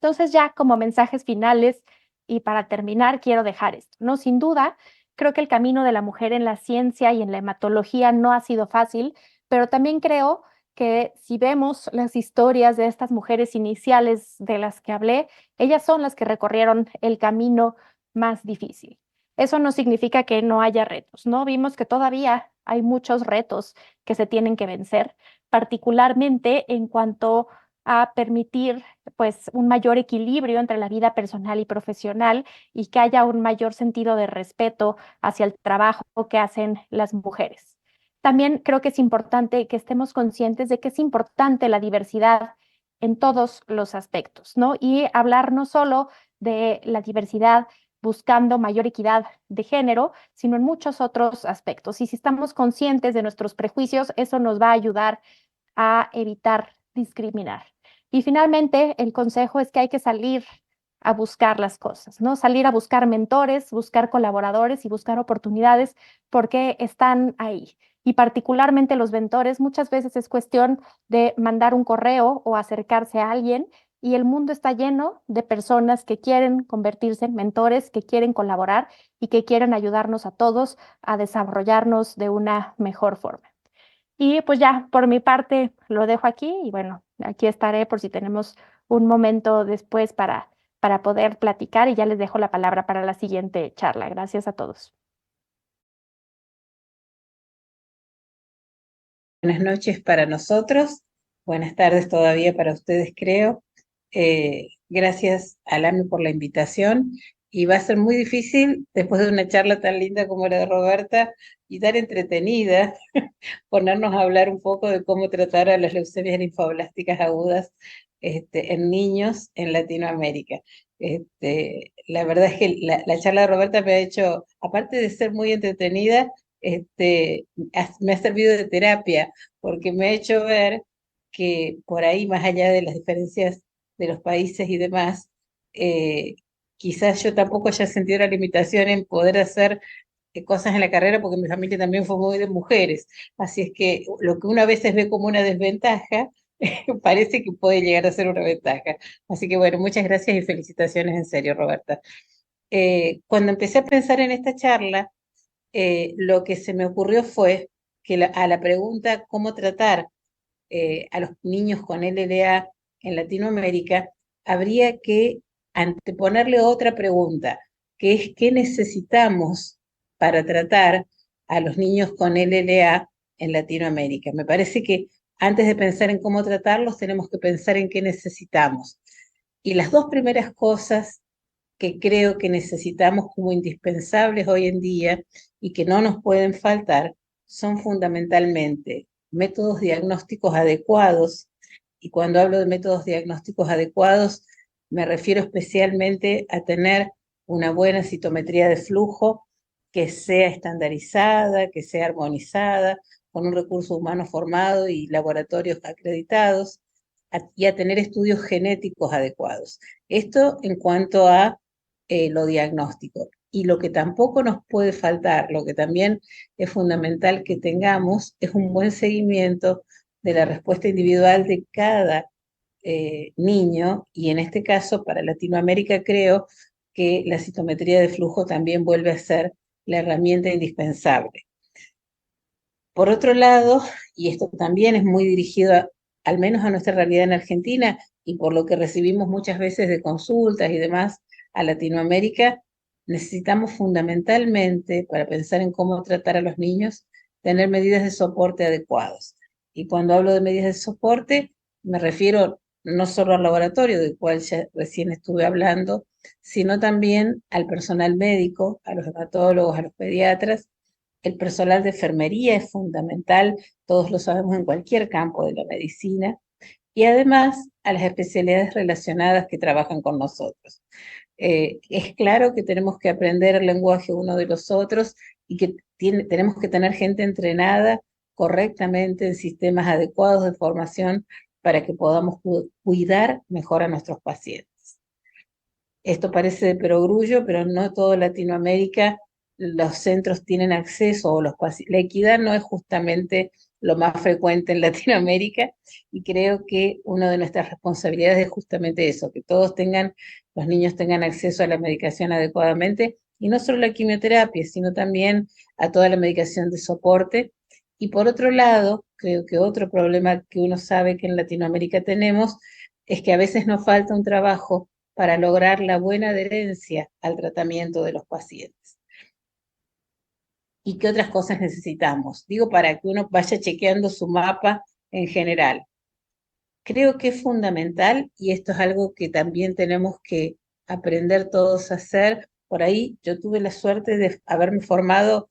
Speaker 3: Entonces ya como mensajes finales y para terminar quiero dejar esto, ¿no? Sin duda, creo que el camino de la mujer en la ciencia y en la hematología no ha sido fácil, pero también creo que si vemos las historias de estas mujeres iniciales de las que hablé, ellas son las que recorrieron el camino más difícil. Eso no significa que no haya retos, ¿no? Vimos que todavía hay muchos retos que se tienen que vencer, particularmente en cuanto a permitir pues un mayor equilibrio entre la vida personal y profesional y que haya un mayor sentido de respeto hacia el trabajo que hacen las mujeres. También creo que es importante que estemos conscientes de que es importante la diversidad en todos los aspectos, ¿no? Y hablar no solo de la diversidad buscando mayor equidad de género, sino en muchos otros aspectos. Y si estamos conscientes de nuestros prejuicios, eso nos va a ayudar a evitar discriminar. Y finalmente, el consejo es que hay que salir a buscar las cosas, ¿no? Salir a buscar mentores, buscar colaboradores y buscar oportunidades porque están ahí. Y particularmente los mentores, muchas veces es cuestión de mandar un correo o acercarse a alguien y el mundo está lleno de personas que quieren convertirse en mentores, que quieren colaborar y que quieren ayudarnos a todos a desarrollarnos de una mejor forma. Y pues ya, por mi parte, lo dejo aquí y bueno, aquí estaré por si tenemos un momento después para poder platicar y ya les dejo la palabra para la siguiente charla. Gracias a todos.
Speaker 4: Buenas noches para nosotros, buenas tardes todavía para ustedes, creo. Gracias, Alami, por la invitación. Y va a ser muy difícil, después de una charla tan linda como la de Roberta, y tan entretenida, ponernos a hablar un poco de cómo tratar a las leucemias linfoblásticas agudas en niños en Latinoamérica. La verdad es que la charla de Roberta me ha hecho, aparte de ser muy entretenida, me ha servido de terapia, porque me ha hecho ver que por ahí, más allá de las diferencias de los países y demás, quizás yo tampoco haya sentido la limitación en poder hacer cosas en la carrera, porque mi familia también fue muy de mujeres. Así es que lo que uno a veces ve como una desventaja, parece que puede llegar a ser una ventaja. Así que bueno, muchas gracias y felicitaciones en serio, Roberta. Cuando empecé a pensar en esta charla, lo que se me ocurrió fue que a la pregunta cómo tratar a los niños con LLA en Latinoamérica, habría que anteponerle otra pregunta, que es qué necesitamos para tratar a los niños con LLA en Latinoamérica. Me parece que antes de pensar en cómo tratarlos, tenemos que pensar en qué necesitamos. Y las dos primeras cosas que creo que necesitamos como indispensables hoy en día y que no nos pueden faltar son fundamentalmente métodos diagnósticos adecuados. Y cuando hablo de métodos diagnósticos adecuados, me refiero especialmente a tener una buena citometría de flujo que sea estandarizada, que sea armonizada, con un recurso humano formado y laboratorios acreditados, y a tener estudios genéticos adecuados. Esto en cuanto a lo diagnóstico. Y lo que tampoco nos puede faltar, lo que también es fundamental que tengamos, es un buen seguimiento de la respuesta individual de cada niño, y en este caso para Latinoamérica creo que la citometría de flujo también vuelve a ser la herramienta indispensable. Por otro lado, y esto también es muy dirigido al menos a nuestra realidad en Argentina, y por lo que recibimos muchas veces de consultas y demás a Latinoamérica, necesitamos fundamentalmente, para pensar en cómo tratar a los niños, tener medidas de soporte adecuados. Y cuando hablo de medidas de soporte, me refiero no solo al laboratorio, del cual ya recién estuve hablando, sino también al personal médico, a los hematólogos, a los pediatras. El personal de enfermería es fundamental, todos lo sabemos en cualquier campo de la medicina, y además a las especialidades relacionadas que trabajan con nosotros. Es claro que tenemos que aprender el lenguaje uno de los otros y que tenemos que tener gente entrenada correctamente en sistemas adecuados de formación para que podamos cuidar mejor a nuestros pacientes. Esto parece de perogrullo, pero no toda Latinoamérica los centros tienen acceso, o la equidad no es justamente lo más frecuente en Latinoamérica, y creo que una de nuestras responsabilidades es justamente eso, que los niños tengan acceso a la medicación adecuadamente, y no solo la quimioterapia, sino también a toda la medicación de soporte. Y por otro lado, creo que otro problema que uno sabe que en Latinoamérica tenemos es que a veces nos falta un trabajo para lograr la buena adherencia al tratamiento de los pacientes. ¿Y qué otras cosas necesitamos? Digo, para que uno vaya chequeando su mapa en general. Creo que es fundamental, y esto es algo que también tenemos que aprender todos a hacer. Por ahí yo tuve la suerte de haberme formado,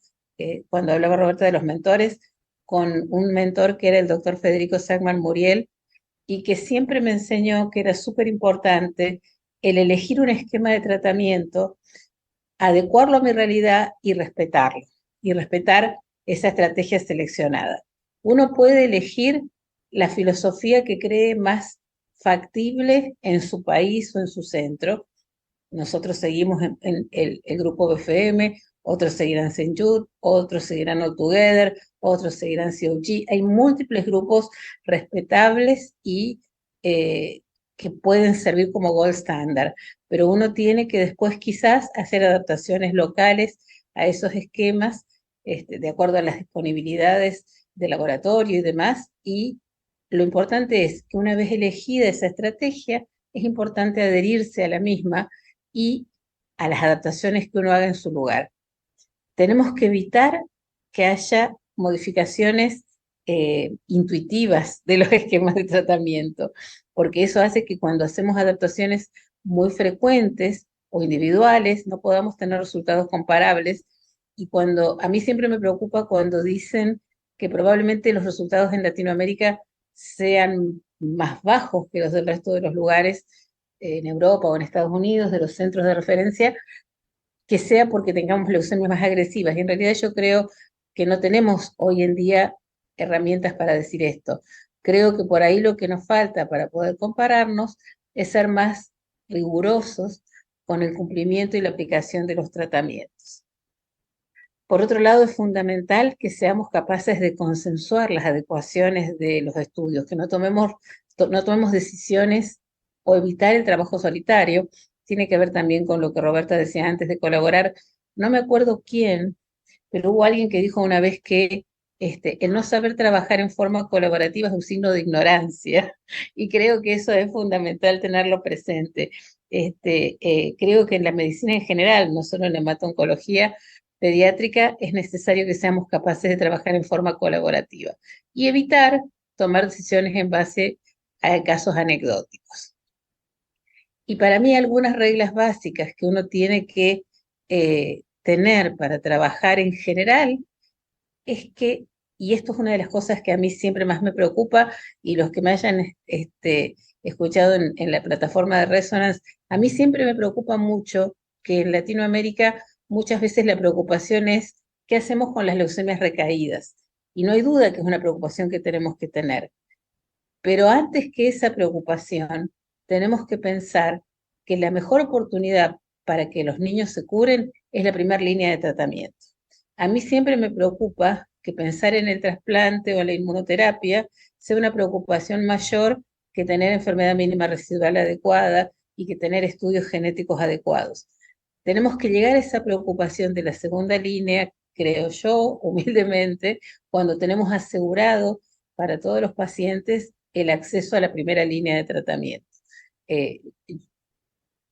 Speaker 4: cuando hablaba Roberta de los mentores, con un mentor que era el doctor Federico Sagman Muriel, y que siempre me enseñó que era súper importante el elegir un esquema de tratamiento, adecuarlo a mi realidad y respetarlo, y respetar esa estrategia seleccionada. Uno puede elegir la filosofía que cree más factible en su país o en su centro. Nosotros seguimos en el grupo BFM, otros seguirán St. Jude, otros seguirán All Together, otros seguirán COG. Hay múltiples grupos respetables y que pueden servir como gold standard, pero uno tiene que después quizás hacer adaptaciones locales a esos esquemas, de acuerdo a las disponibilidades de laboratorio y demás, y lo importante es que una vez elegida esa estrategia, es importante adherirse a la misma y a las adaptaciones que uno haga en su lugar. Tenemos que evitar que haya modificaciones intuitivas de los esquemas de tratamiento, porque eso hace que cuando hacemos adaptaciones muy frecuentes o individuales no podamos tener resultados comparables. Y a mí siempre me preocupa cuando dicen que probablemente los resultados en Latinoamérica sean más bajos que los del resto de los lugares en Europa o en Estados Unidos, de los centros de referencia, que sea porque tengamos leucemias más agresivas. Y en realidad yo creo que no tenemos hoy en día herramientas para decir esto. Creo que por ahí lo que nos falta para poder compararnos es ser más rigurosos con el cumplimiento y la aplicación de los tratamientos. Por otro lado, es fundamental que seamos capaces de consensuar las adecuaciones de los estudios, que no tomemos decisiones o evitar el trabajo solitario. Tiene que ver también con lo que Roberta decía antes de colaborar. No me acuerdo quién, pero hubo alguien que dijo una vez que el no saber trabajar en forma colaborativa es un signo de ignorancia, y creo que eso es fundamental tenerlo presente. Creo que en la medicina en general, no solo en la hemato-oncología pediátrica, es necesario que seamos capaces de trabajar en forma colaborativa y evitar tomar decisiones en base a casos anecdóticos. Y para mí algunas reglas básicas que uno tiene que tener para trabajar en general es que, y esto es una de las cosas que a mí siempre más me preocupa, y los que me hayan escuchado en la plataforma de Resonance, a mí siempre me preocupa mucho que en Latinoamérica muchas veces la preocupación es ¿qué hacemos con las leucemias recaídas? Y no hay duda que es una preocupación que tenemos que tener. Pero antes que esa preocupación, tenemos que pensar que la mejor oportunidad para que los niños se curen es la primera línea de tratamiento. A mí siempre me preocupa que pensar en el trasplante o en la inmunoterapia sea una preocupación mayor que tener enfermedad mínima residual adecuada y que tener estudios genéticos adecuados. Tenemos que llegar a esa preocupación de la segunda línea, creo yo, humildemente, cuando tenemos asegurado para todos los pacientes el acceso a la primera línea de tratamiento. Eh,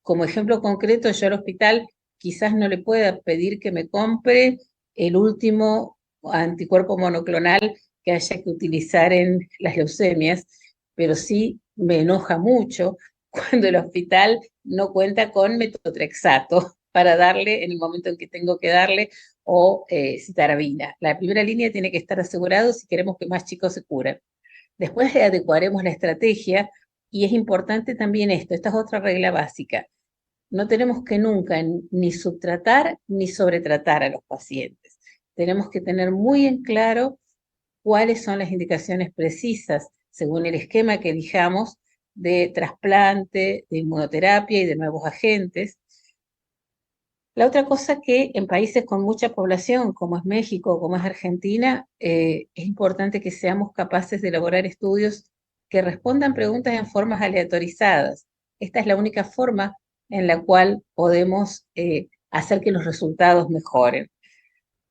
Speaker 4: Como ejemplo concreto, yo al hospital quizás no le pueda pedir que me compre el último anticuerpo monoclonal que haya que utilizar en las leucemias, pero sí me enoja mucho cuando el hospital no cuenta con metotrexato para darle en el momento en que tengo que darle, o citarabina. La primera línea tiene que estar asegurado si queremos que más chicos se curen. Después adecuaremos la estrategia, y es importante también esto, esta es otra regla básica. No tenemos que nunca ni subtratar ni sobretratar a los pacientes. Tenemos que tener muy en claro cuáles son las indicaciones precisas, según el esquema que elijamos, de trasplante, de inmunoterapia y de nuevos agentes. La otra cosa, que en países con mucha población, como es México, como es Argentina, es importante que seamos capaces de elaborar estudios que respondan preguntas en formas aleatorizadas. Esta es la única forma en la cual podemos hacer que los resultados mejoren.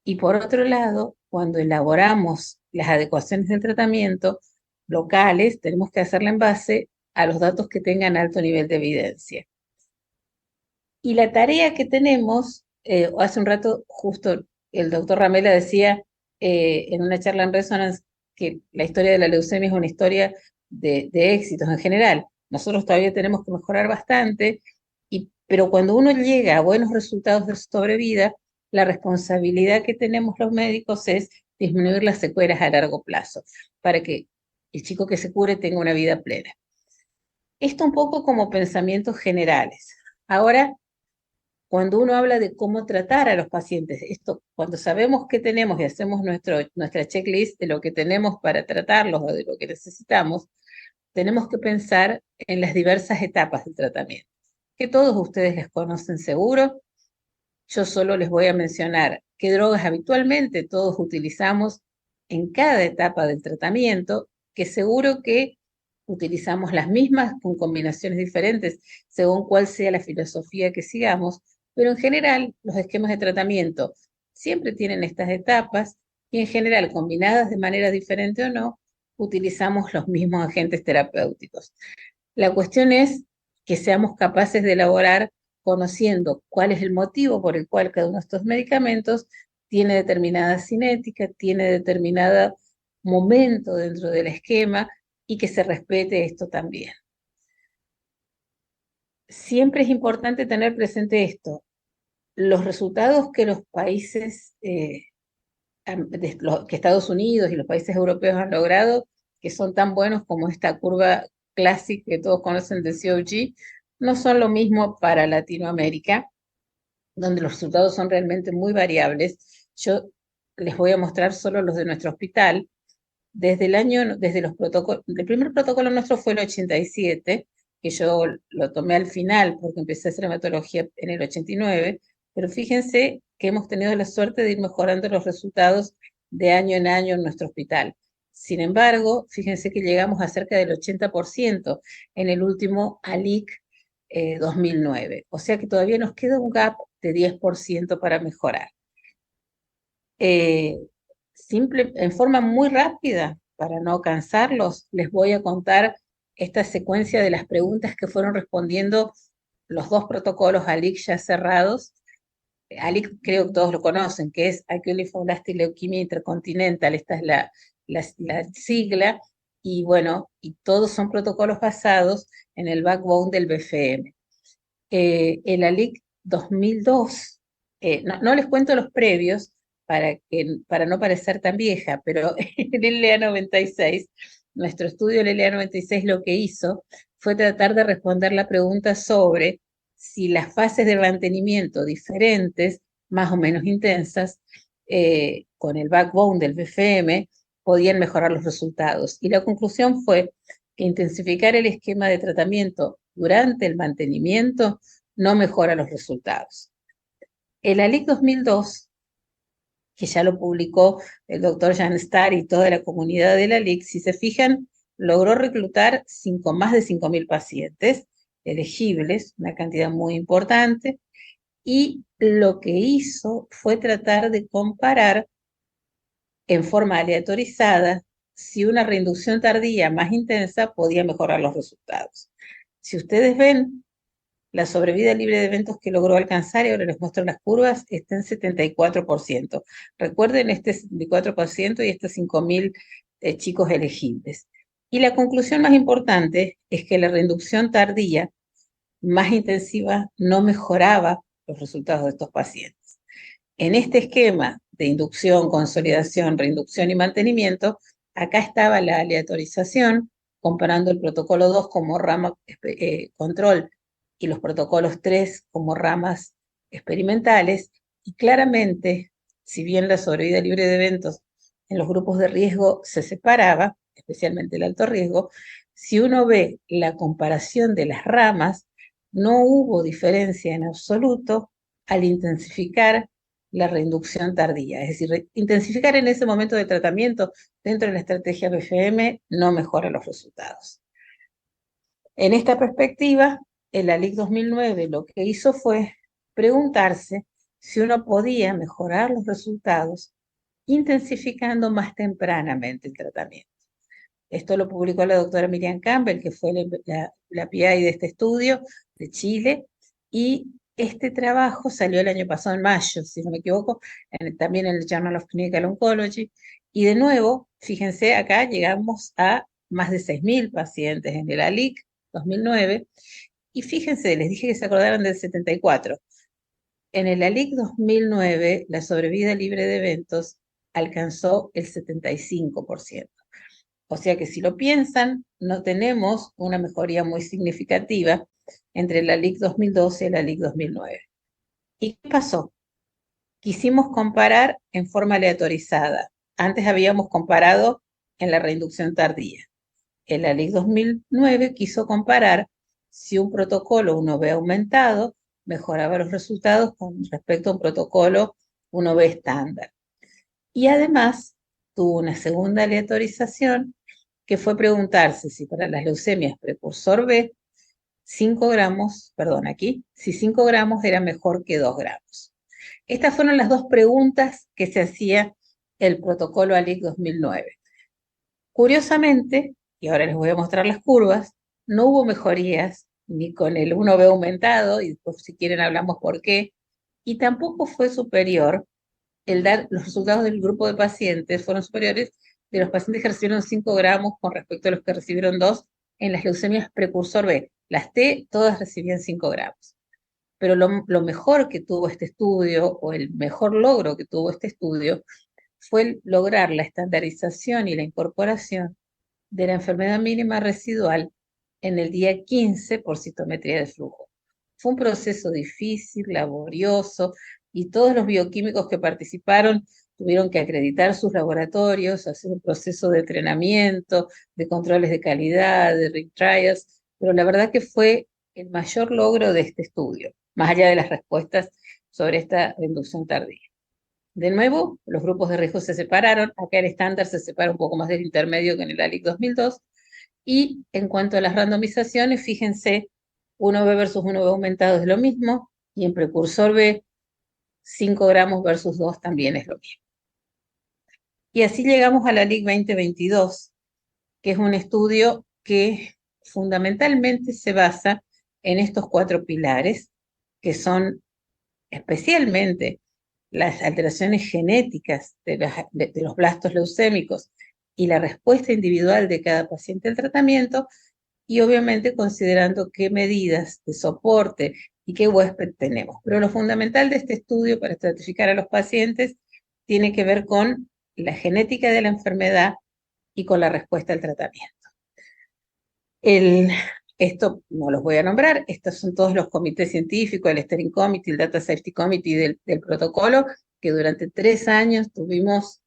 Speaker 4: Y por otro lado, cuando elaboramos las adecuaciones del tratamiento locales, tenemos que hacerla en base a los datos que tengan alto nivel de evidencia. Y la tarea que tenemos, hace un rato justo el doctor Ramela decía en una charla en Resonance que la historia de la leucemia es una historia de éxitos en general. Nosotros todavía tenemos que mejorar bastante, pero cuando uno llega a buenos resultados de sobrevida, la responsabilidad que tenemos los médicos es disminuir las secuelas a largo plazo, para que el chico que se cure tenga una vida plena. Esto un poco como pensamientos generales. Ahora, cuando uno habla de cómo tratar a los pacientes, esto, cuando sabemos qué tenemos y hacemos nuestra checklist de lo que tenemos para tratarlos o de lo que necesitamos, tenemos que pensar en las diversas etapas del tratamiento, que todos ustedes les conocen seguro. Yo solo les voy a mencionar qué drogas habitualmente todos utilizamos en cada etapa del tratamiento, que seguro que utilizamos las mismas con combinaciones diferentes según cuál sea la filosofía que sigamos, pero en general los esquemas de tratamiento siempre tienen estas etapas, y en general, combinadas de manera diferente o no, utilizamos los mismos agentes terapéuticos. La cuestión es que seamos capaces de elaborar, conociendo cuál es el motivo por el cual cada uno de estos medicamentos tiene determinada cinética, tiene determinado momento dentro del esquema, y que se respete esto también. Siempre es importante tener presente esto. Los resultados que los países, que Estados Unidos y los países europeos han logrado, que son tan buenos como esta curva clásica que todos conocen de COG, no son lo mismo para Latinoamérica, donde los resultados son realmente muy variables. Yo les voy a mostrar solo los de nuestro hospital. Desde los protocolos, el primer protocolo nuestro fue el 87, que yo lo tomé al final porque empecé a hacer hematología en el 89, pero fíjense que hemos tenido la suerte de ir mejorando los resultados de año en año en nuestro hospital. Sin embargo, fíjense que llegamos a cerca del 80% en el último ALIC 2009, o sea que todavía nos queda un gap de 10% para mejorar. En forma muy rápida, para no cansarlos, les voy a contar esta secuencia de las preguntas que fueron respondiendo los dos protocolos ALIC ya cerrados. ALIC creo que todos lo conocen, que es Acute Lymphoblastic Leukemia Intercontinental, esta es la sigla, y bueno, y todos son protocolos basados en el backbone del BFM. El ALIC 2002, no les cuento los previos, para no parecer tan vieja, pero en el LEA96, nuestro estudio del LEA96 lo que hizo fue tratar de responder la pregunta sobre si las fases de mantenimiento diferentes, más o menos intensas, con el backbone del BFM, podían mejorar los resultados. Y la conclusión fue que intensificar el esquema de tratamiento durante el mantenimiento no mejora los resultados. El ALIC 2002, que ya lo publicó el doctor Jan Starr y toda la comunidad de la ALIC, si se fijan, logró reclutar más de 5.000 pacientes elegibles, una cantidad muy importante, y lo que hizo fue tratar de comparar en forma aleatorizada si una reinducción tardía más intensa podía mejorar los resultados. Si ustedes ven, la sobrevida libre de eventos que logró alcanzar, y ahora les muestro las curvas, está en 74%. Recuerden, este 74% y estos 5.000 chicos elegibles. Y la conclusión más importante es que la reinducción tardía más intensiva no mejoraba los resultados de estos pacientes. En este esquema de inducción, consolidación, reinducción y mantenimiento, acá estaba la aleatorización, comparando el protocolo 2 como rama control y los protocolos 3 como ramas experimentales, y claramente, si bien la sobrevida libre de eventos en los grupos de riesgo se separaba, especialmente el alto riesgo, si uno ve la comparación de las ramas, no hubo diferencia en absoluto al intensificar la reinducción tardía. Es decir, intensificar en ese momento de tratamiento dentro de la estrategia BFM no mejora los resultados. En esta perspectiva, el ALIC 2009 lo que hizo fue preguntarse si uno podía mejorar los resultados intensificando más tempranamente el tratamiento. Esto lo publicó la doctora Miriam Campbell, que fue la PI de este estudio de Chile, y este trabajo salió el año pasado en mayo, si no me equivoco, también en el Journal of Clinical Oncology, y de nuevo, fíjense, acá llegamos a más de 6.000 pacientes en el ALIC 2009, y fíjense, les dije que se acordaran del 74. En el ALIC 2009, la sobrevida libre de eventos alcanzó el 75%. O sea que si lo piensan, no tenemos una mejoría muy significativa entre la LIC 2012 y la LIC 2009. ¿Y qué pasó? Quisimos comparar en forma aleatorizada. Antes habíamos comparado en la reinducción tardía. En la LIC 2009 quiso comparar si un protocolo 1B aumentado mejoraba los resultados con respecto a un protocolo 1B estándar. Y además tuvo una segunda aleatorización que fue preguntarse si para las leucemias precursor B, 5 gramos, perdón, aquí, si 5 gramos era mejor que 2 gramos. Estas fueron las dos preguntas que se hacía el protocolo ALIC 2009. Curiosamente, y ahora les voy a mostrar las curvas, no hubo mejorías ni con el 1B aumentado, y después si quieren hablamos por qué, y tampoco fue superior los resultados del grupo de pacientes fueron superiores de los pacientes que recibieron 5 gramos con respecto a los que recibieron 2 en las leucemias precursor B. Las T todas recibían 5 gramos. Pero lo mejor que tuvo este estudio, o el mejor logro que tuvo este estudio, fue lograr la estandarización y la incorporación de la enfermedad mínima residual en el día 15 por citometría de flujo. Fue un proceso difícil, laborioso, y todos los bioquímicos que participaron tuvieron que acreditar sus laboratorios, hacer un proceso de entrenamiento, de controles de calidad, de retrials, pero la verdad que fue el mayor logro de este estudio, más allá de las respuestas sobre esta inducción tardía. De nuevo, los grupos de riesgo se separaron, acá el estándar se separa un poco más del intermedio que en el ALIC 2002, y en cuanto a las randomizaciones, fíjense, 1B versus 1B aumentado es lo mismo, y en precursor B, 5 gramos versus 2 también es lo mismo. Y así llegamos a la LIC 2022, que es un estudio que fundamentalmente se basa en estos 4 pilares, que son especialmente las alteraciones genéticas de los blastos leucémicos y la respuesta individual de cada paciente al tratamiento, y obviamente considerando qué medidas de soporte y qué huésped tenemos. Pero lo fundamental de este estudio para estratificar a los pacientes tiene que ver con la genética de la enfermedad y con la respuesta al tratamiento. Esto no los voy a nombrar, estos son todos los comités científicos, el Steering Committee, el Data Safety Committee del protocolo, que durante 3 años tuvimos,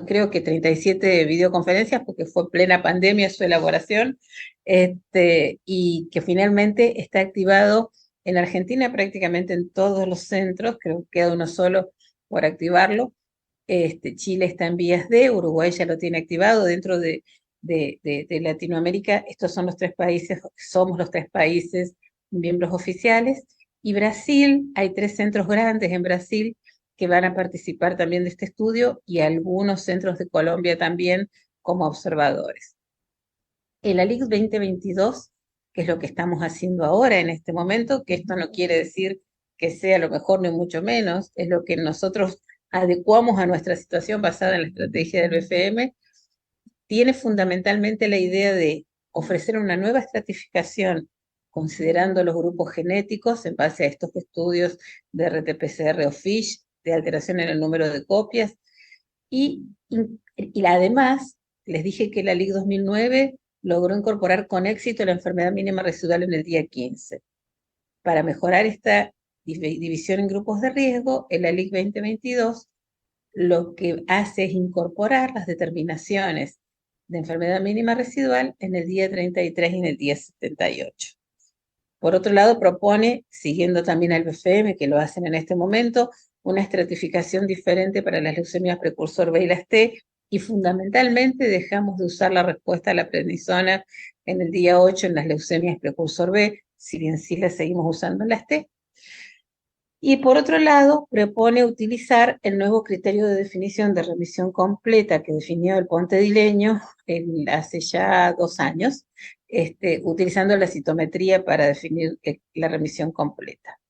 Speaker 4: creo que 37 videoconferencias, porque fue plena pandemia su elaboración, y que finalmente está activado en Argentina prácticamente en todos los centros, creo que queda uno solo por activarlo. Chile está en vías de, Uruguay ya lo tiene activado. Dentro de Latinoamérica, estos son los 3 países, somos los 3 países miembros oficiales, Y Brasil, hay 3 centros grandes en Brasil que van a participar también de este estudio y algunos centros de Colombia también como observadores. El ALIC 2022, que es lo que estamos haciendo ahora en este momento, que esto no quiere decir que sea lo mejor ni mucho menos, es lo que nosotros adecuamos a nuestra situación basada en la estrategia del BFM, tiene fundamentalmente la idea de ofrecer una nueva estratificación considerando los grupos genéticos en base a estos estudios de RT-PCR o FISH, de alteración en el número de copias, y además les dije que la LIC 2009 logró incorporar con éxito la enfermedad mínima residual en el día 15. Para mejorar esta división en grupos de riesgo, el ALIC 2022 lo que hace es incorporar las determinaciones de enfermedad mínima residual en el día 33 y en el día 78. Por otro lado, propone, siguiendo también al BFM, que lo hacen en este momento, una estratificación diferente para las leucemias precursor B y las T, y fundamentalmente dejamos de usar la respuesta a la prednisona en el día 8 en las leucemias precursor B, si bien sí la seguimos usando en las T. Y por otro lado, propone utilizar el nuevo criterio de definición de remisión completa que definió el Pontedileño hace ya 2 años, utilizando la citometría para definir la remisión completa.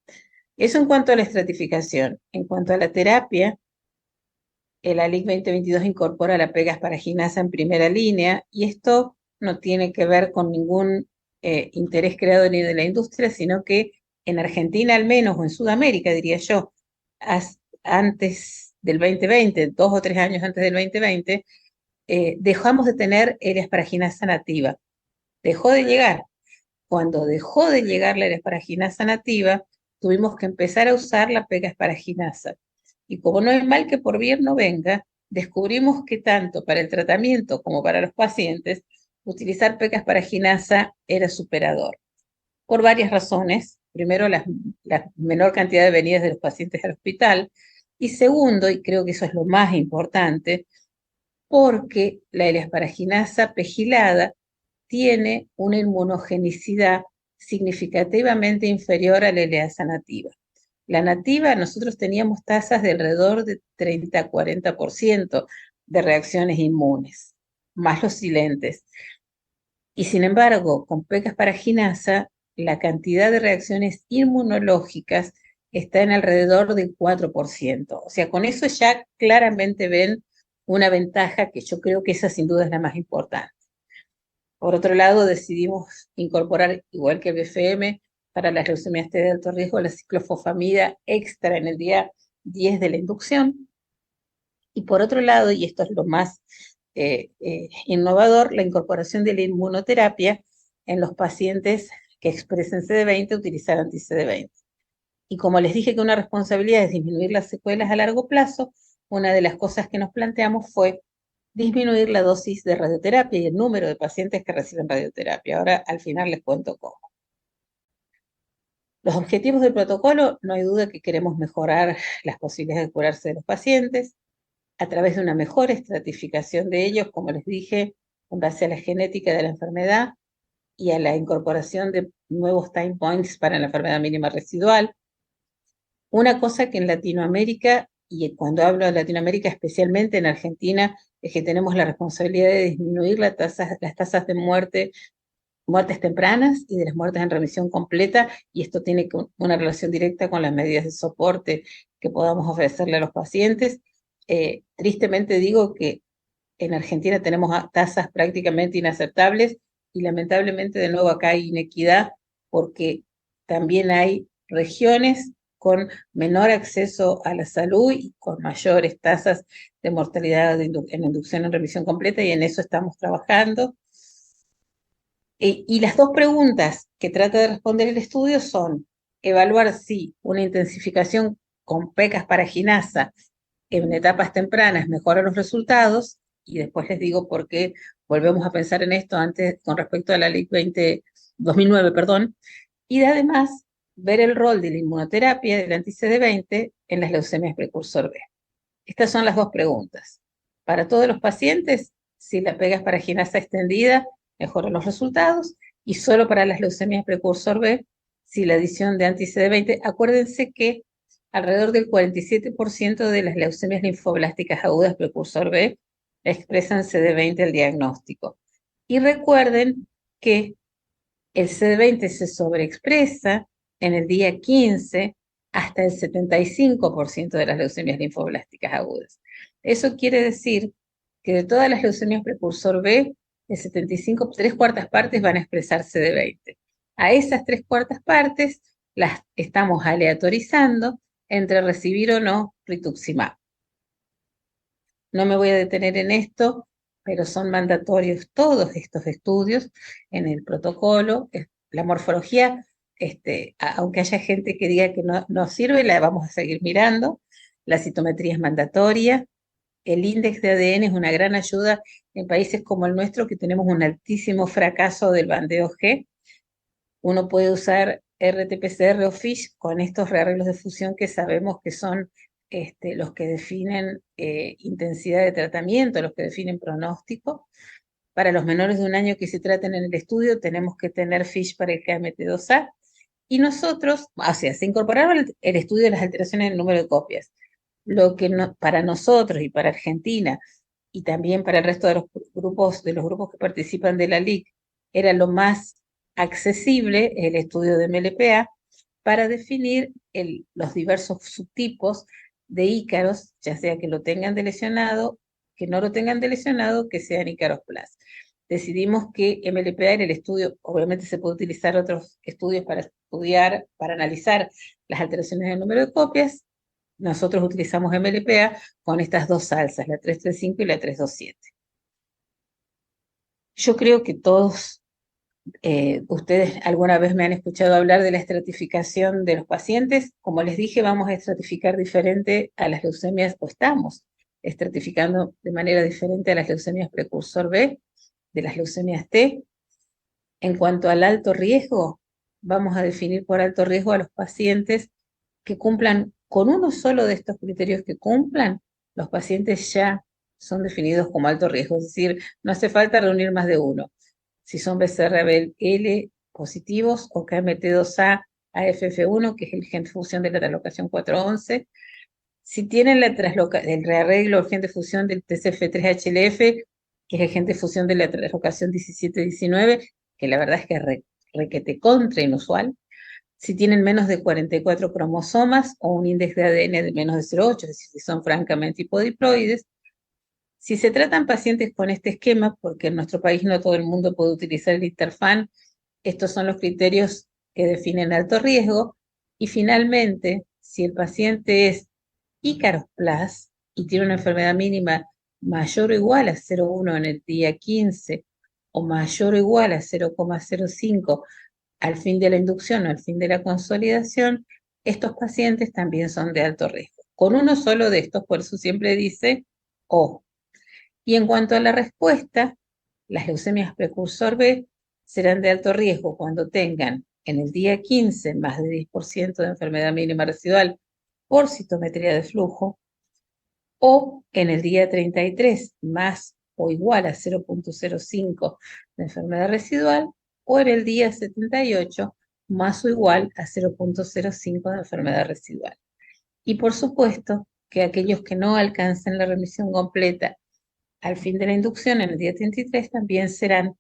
Speaker 4: Eso en cuanto a la estratificación. En cuanto a la terapia, el ALIC 2022 incorpora la pegasparaginasa en primera línea, y esto no tiene que ver con ningún interés creado ni de la industria, sino que en Argentina al menos, o en Sudamérica diría yo, antes del 2020, 2 o 3 años antes del 2020, dejamos de tener L-asparaginasa nativa. Dejó de llegar. Cuando dejó de llegar la L-asparaginasa nativa, tuvimos que empezar a usar la pegasparaginasa. Y como no hay mal que por bien no venga, descubrimos que tanto para el tratamiento como para los pacientes, utilizar pegasparaginasa era superador. Por varias razones. Primero, la menor cantidad de venidas de los pacientes al hospital. Y segundo, y creo que eso es lo más importante, porque la L-asparaginasa pegilada tiene una inmunogenicidad significativamente inferior a la LAasa nativa. La nativa, nosotros teníamos tasas de alrededor de 30 a 40% de reacciones inmunes, más los silentes. Y sin embargo, con pegasparaginasa, la cantidad de reacciones inmunológicas está en alrededor del 4%. O sea, con eso ya claramente ven una ventaja que yo creo que esa sin duda es la más importante. Por otro lado, decidimos incorporar, igual que el BFM, para las leucemias T de alto riesgo, la ciclofosfamida extra en el día 10 de la inducción. Y por otro lado, y esto es lo más innovador, la incorporación de la inmunoterapia en los pacientes que expresen CD20, utilizar anti-CD20. Y como les dije que una responsabilidad es disminuir las secuelas a largo plazo, una de las cosas que nos planteamos fue disminuir la dosis de radioterapia y el número de pacientes que reciben radioterapia. Ahora al final les cuento cómo. Los objetivos del protocolo, no hay duda que queremos mejorar las posibilidades de curarse de los pacientes a través de una mejor estratificación de ellos, como les dije, en base a la genética de la enfermedad y a la incorporación de nuevos time points para la enfermedad mínima residual. Una cosa que en Latinoamérica, y cuando hablo de Latinoamérica especialmente en Argentina, es que tenemos la responsabilidad de disminuir las tasas de muertes tempranas y de las muertes en remisión completa, y esto tiene una relación directa con las medidas de soporte que podamos ofrecerle a los pacientes. Tristemente digo que en Argentina tenemos tasas prácticamente inaceptables, y lamentablemente de nuevo acá hay inequidad, porque también hay regiones con menor acceso a la salud y con mayores tasas de mortalidad en inducción en remisión completa, y en eso estamos trabajando. Y las dos preguntas que trata de responder el estudio son evaluar si una intensificación con pegasparaginasa en etapas tempranas mejora los resultados, y después les digo por qué volvemos a pensar en esto antes con respecto a la LIC 2009, y además ver el rol de la inmunoterapia del anti-CD20 en las leucemias precursor B. Estas son las dos preguntas. Para todos los pacientes, si la pegasparaginasa extendida mejora los resultados, y solo para las leucemias precursor B, si la adición de anti-CD20, acuérdense que alrededor del 47% de las leucemias linfoblásticas agudas precursor B expresan CD20 al diagnóstico. Y recuerden que el CD20 se sobreexpresa en el día 15 hasta el 75% de las leucemias linfoblásticas agudas. Eso quiere decir que de todas las leucemias precursor B, el 75, 3/4 partes van a expresar CD20. A esas 3/4 partes las estamos aleatorizando entre recibir o no rituximab. No me voy a detener en esto, pero son mandatorios todos estos estudios en el protocolo. La morfología, aunque haya gente que diga que no sirve, la vamos a seguir mirando. La citometría es mandatoria. El índice de ADN es una gran ayuda en países como el nuestro, que tenemos un altísimo fracaso del bandeo G. Uno puede usar RT-PCR o FISH con estos rearreglos de fusión que sabemos que son los que definen intensidad de tratamiento, los que definen pronóstico. Para los menores de 1 año que se traten en el estudio, tenemos que tener FISH para el KMT2A. Y nosotros, o sea, se incorporaron el estudio de las alteraciones en el número de copias. Lo que para nosotros y para Argentina, y también para el resto de los grupos que participan de la LIC, era lo más accesible el estudio de MLPA para definir los diversos subtipos de ícaros, ya sea que lo tengan de lesionado, que no lo tengan de lesionado, que sean ícaros plus. Decidimos que MLPA era el estudio, obviamente se puede utilizar otros estudios para estudiar, para analizar las alteraciones del número de copias. Nosotros utilizamos MLPA con estas dos alzas, la 335 y la 327. Yo creo que todos ustedes alguna vez me han escuchado hablar de la estratificación de los pacientes. Como les dije, vamos a estratificar diferente a las leucemias, o estamos estratificando de manera diferente a las leucemias precursor B, de las leucemias T. En cuanto al alto riesgo, vamos a definir por alto riesgo a los pacientes que cumplan con uno solo de estos criterios que cumplan, los pacientes ya son definidos como alto riesgo, es decir, no hace falta reunir más de uno. Si son BCR-ABL positivos o KMT2A AFF1, que es el gen de fusión de la translocación 411, si tienen el rearreglo o gen de fusión del TCF3HLF, que es el gen de fusión de la translocación 17-19, que la verdad es que es requete contra inusual. Si tienen menos de 44 cromosomas o un índice de ADN de menos de 0,8, es decir, si son francamente hipodiploides. Si se tratan pacientes con este esquema, porque en nuestro país no todo el mundo puede utilizar el Interfan, estos son los criterios que definen alto riesgo. Y finalmente, si el paciente es ícaros plus y tiene una enfermedad mínima mayor o igual a 0,1 en el día 15 o mayor o igual a 0,05 al fin de la inducción o al fin de la consolidación, estos pacientes también son de alto riesgo. Con uno solo de estos, por eso siempre dice O. Y en cuanto a la respuesta, las leucemias precursor B serán de alto riesgo cuando tengan en el día 15 más de 10% de enfermedad mínima residual por citometría de flujo, o en el día 33 más o igual a 0,05 de enfermedad residual, o en el día 78 más o igual a 0,05 de enfermedad residual. Y por supuesto que aquellos que no alcancen la remisión completa al fin de la inducción en el día 33 también serán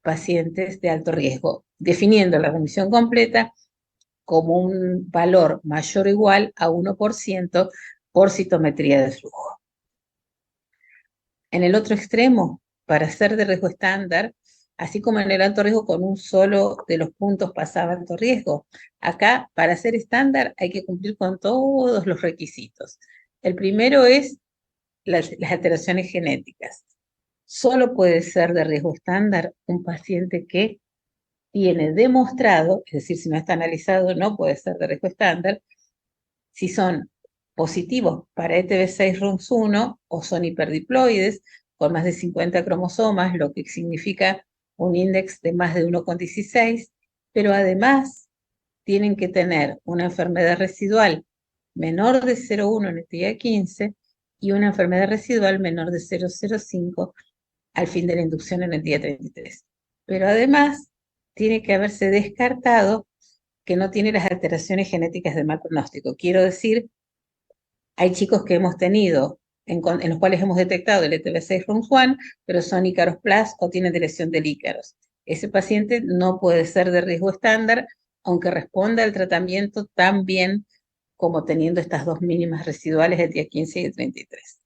Speaker 4: pacientes de alto riesgo, definiendo la remisión completa como un valor mayor o igual a 1% por citometría de flujo. En el otro extremo, para ser de riesgo estándar, así como en el alto riesgo con un solo de los puntos pasaba alto riesgo, acá para ser estándar hay que cumplir con todos los requisitos. El primero es las alteraciones genéticas. Solo puede ser de riesgo estándar un paciente que tiene demostrado, es decir, si no está analizado no puede ser de riesgo estándar, si son positivos para ETB6-RUNX1 o son hiperdiploides con más de 50 cromosomas, lo que significa un índice de más de 1,16, pero además tienen que tener una enfermedad residual menor de 0,1 en el día 15 y una enfermedad residual menor de 0,05 al fin de la inducción en el día 33. Pero además tiene que haberse descartado que no tiene las alteraciones genéticas de mal pronóstico. Quiero decir, hay chicos que hemos tenido, en los cuales hemos detectado el ETB6-RUNX1, pero son Ícaros Plus o tienen dirección del Ícaros. Ese paciente no puede ser de riesgo estándar, aunque responda al tratamiento tan bien como teniendo estas dos mínimas residuales el día 15 y el 33.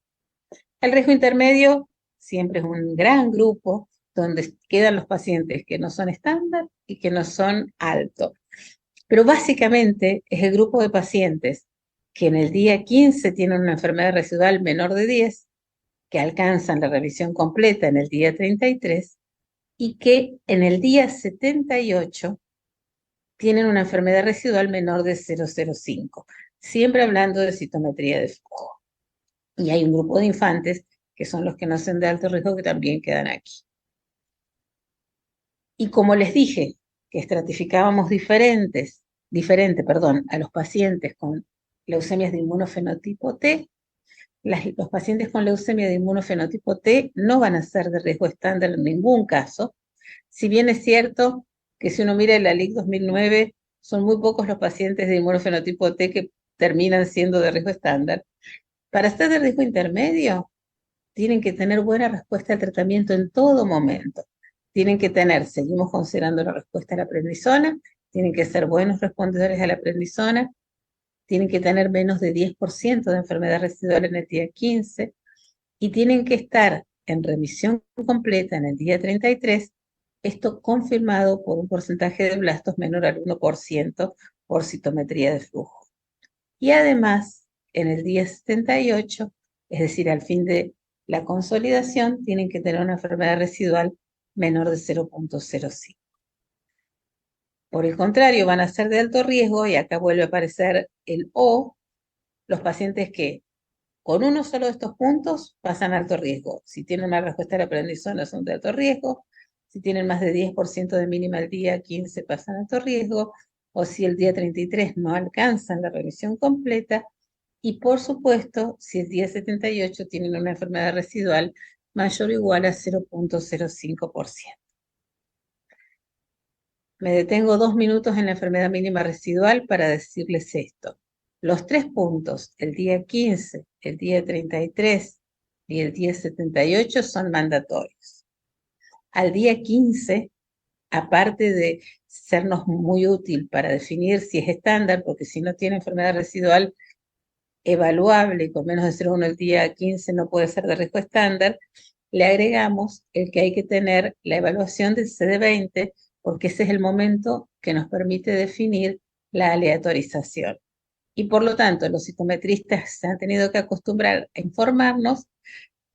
Speaker 4: El riesgo intermedio siempre es un gran grupo donde quedan los pacientes que no son estándar y que no son altos. Pero básicamente es el grupo de pacientes que en el día 15 tienen una enfermedad residual menor de 10, que alcanzan la revisión completa en el día 33 y que en el día 78 tienen una enfermedad residual menor de 0,05, siempre hablando de citometría de flujo. Y hay un grupo de infantes que son los que no son de alto riesgo que también quedan aquí. Y como les dije, que estratificábamos diferente, a los pacientes con leucemias de inmunofenotipo T, los pacientes con leucemia de inmunofenotipo T no van a ser de riesgo estándar en ningún caso, si bien es cierto que si uno mira la LIC 2009, son muy pocos los pacientes de inmunofenotipo T que terminan siendo de riesgo estándar. Para estar de riesgo intermedio, tienen que tener buena respuesta al tratamiento en todo momento. Tienen que tener, seguimos considerando la respuesta a la prednisona, tienen que ser buenos respondedores a la prednisona, tienen que tener menos de 10% de enfermedad residual en el día 15 y tienen que estar en remisión completa en el día 33, esto confirmado por un porcentaje de blastos menor al 1% por citometría de flujo. Y además, en el día 78, es decir, al fin de la consolidación, tienen que tener una enfermedad residual menor de 0,05. Por el contrario, van a ser de alto riesgo, y acá vuelve a aparecer el O, los pacientes que con uno solo de estos puntos pasan a alto riesgo. Si tienen una respuesta a la prednisona son de alto riesgo, si tienen más de 10% de mínima al día 15 pasan a alto riesgo, o si el día 33 no alcanzan la revisión completa, y por supuesto, si el día 78 tienen una enfermedad residual mayor o igual a 0,05%. Me detengo 2 minutos en la enfermedad mínima residual para decirles esto. Los 3 puntos, el día 15, el día 33 y el día 78 son mandatorios. Al día 15, aparte de sernos muy útil para definir si es estándar, porque si no tiene enfermedad residual evaluable y con menos de 0,1 el día 15 no puede ser de riesgo estándar, le agregamos el que hay que tener la evaluación del CD20, porque ese es el momento que nos permite definir la aleatorización. Y por lo tanto, los citometristas se han tenido que acostumbrar a informarnos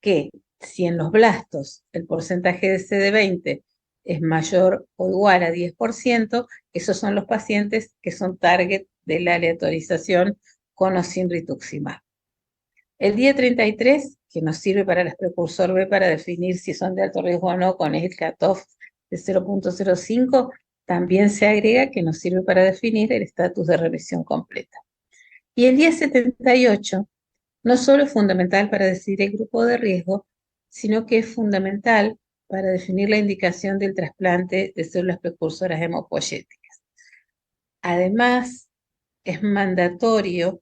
Speaker 4: que si en los blastos el porcentaje de CD20 es mayor o igual a 10%, esos son los pacientes que son target de la aleatorización con o sin rituximab. El día 33, que nos sirve para las precursor B para definir si son de alto riesgo o no, con el cutoff de 0,05, también se agrega que nos sirve para definir el estatus de revisión completa. Y el día 78 no solo es fundamental para decidir el grupo de riesgo, sino que es fundamental para definir la indicación del trasplante de células precursoras hemopoyéticas. Además, es mandatorio,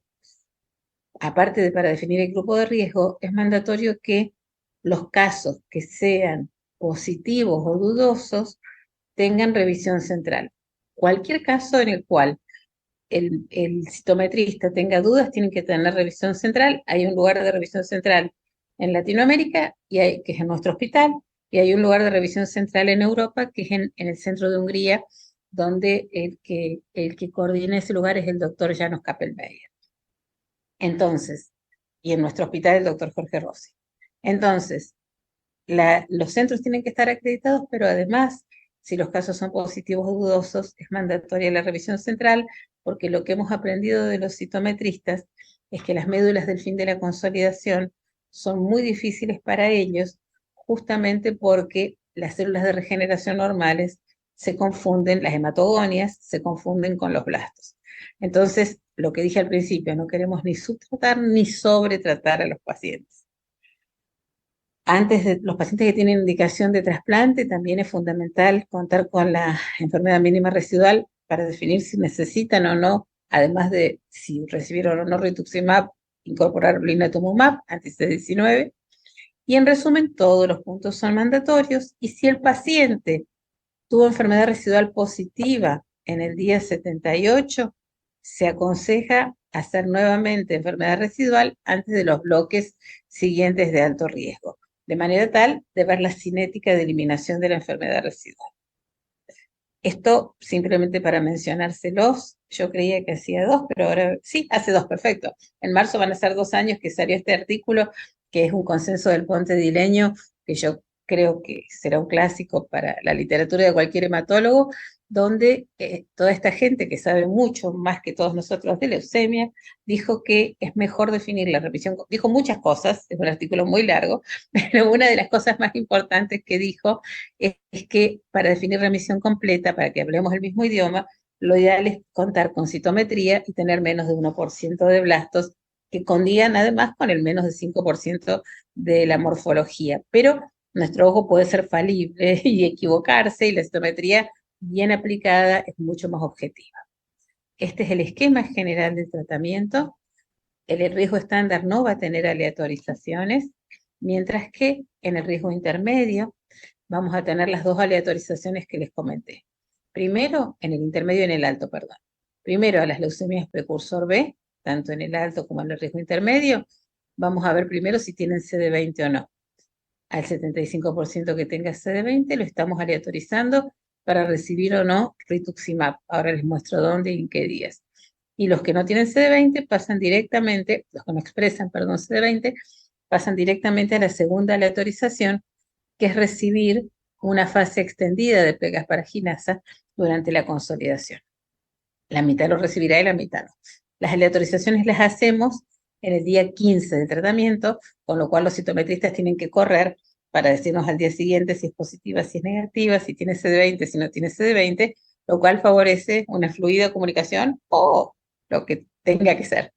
Speaker 4: aparte de para definir el grupo de riesgo, es mandatorio que los casos que sean positivos o dudosos tengan revisión central. Cualquier caso en el cual el citometrista tenga dudas, tienen que tener revisión central. Hay un lugar de revisión central en Latinoamérica, que es en nuestro hospital, y hay un lugar de revisión central en Europa, que es en el centro de Hungría, donde el que coordina ese lugar es el doctor János Kappelmeier. Entonces, y en nuestro hospital el doctor Jorge Rossi. Entonces, los centros tienen que estar acreditados, pero además, si los casos son positivos o dudosos, es mandatoria la revisión central, porque lo que hemos aprendido de los citometristas es que las médulas del fin de la consolidación son muy difíciles para ellos, justamente porque las células de regeneración normales se confunden, las hematogonias se confunden con los blastos. Entonces, lo que dije al principio, no queremos ni subtratar ni sobretratar a los pacientes. Antes de los pacientes que tienen indicación de trasplante, también es fundamental contar con la enfermedad mínima residual para definir si necesitan o no, además de si recibieron o no rituximab, incorporar blinatumomab, anti-CD19. Y en resumen, todos los puntos son mandatorios. Y si el paciente tuvo enfermedad residual positiva en el día 78, se aconseja hacer nuevamente enfermedad residual antes de los bloques siguientes de alto riesgo, de manera tal de ver la cinética de eliminación de la enfermedad residual. Esto simplemente para mencionárselos. Yo creía que hacía 2, pero ahora sí, hace 2, perfecto. En marzo van a ser 2 años que salió este artículo, que es un consenso del Ponte Dileño, que yo creo que será un clásico para la literatura de cualquier hematólogo, donde toda esta gente que sabe mucho más que todos nosotros de leucemia, dijo que es mejor definir la remisión. Dijo muchas cosas, es un artículo muy largo, pero una de las cosas más importantes que dijo es que para definir remisión completa, para que hablemos el mismo idioma, lo ideal es contar con citometría y tener menos de 1% de blastos, que condigan además con el menos de 5% de la morfología. Pero nuestro ojo puede ser falible y equivocarse, y la citometría bien aplicada es mucho más objetiva. Este es el esquema general del tratamiento. El riesgo estándar no va a tener aleatorizaciones, mientras que en el riesgo intermedio vamos a tener las 2 aleatorizaciones que les comenté. Primero, en el intermedio y en el alto, perdón. Primero, a las leucemias precursor B, tanto en el alto como en el riesgo intermedio, vamos a ver primero si tienen CD20 o no. Al 75% que tenga CD20 lo estamos aleatorizando para recibir o no rituximab. Ahora les muestro dónde y en qué días. Y los que no tienen CD20 pasan directamente, los que no expresan, perdón, CD20, pasan directamente a la segunda aleatorización, que es recibir una fase extendida de pegasparaginasa durante la consolidación. La mitad lo recibirá y la mitad no. Las aleatorizaciones las hacemos en el día 15 de tratamiento, con lo cual los citometristas tienen que correr para decirnos al día siguiente si es positiva, si es negativa, si tiene CD20, si no tiene CD20, lo cual favorece una fluida comunicación o lo que tenga que ser.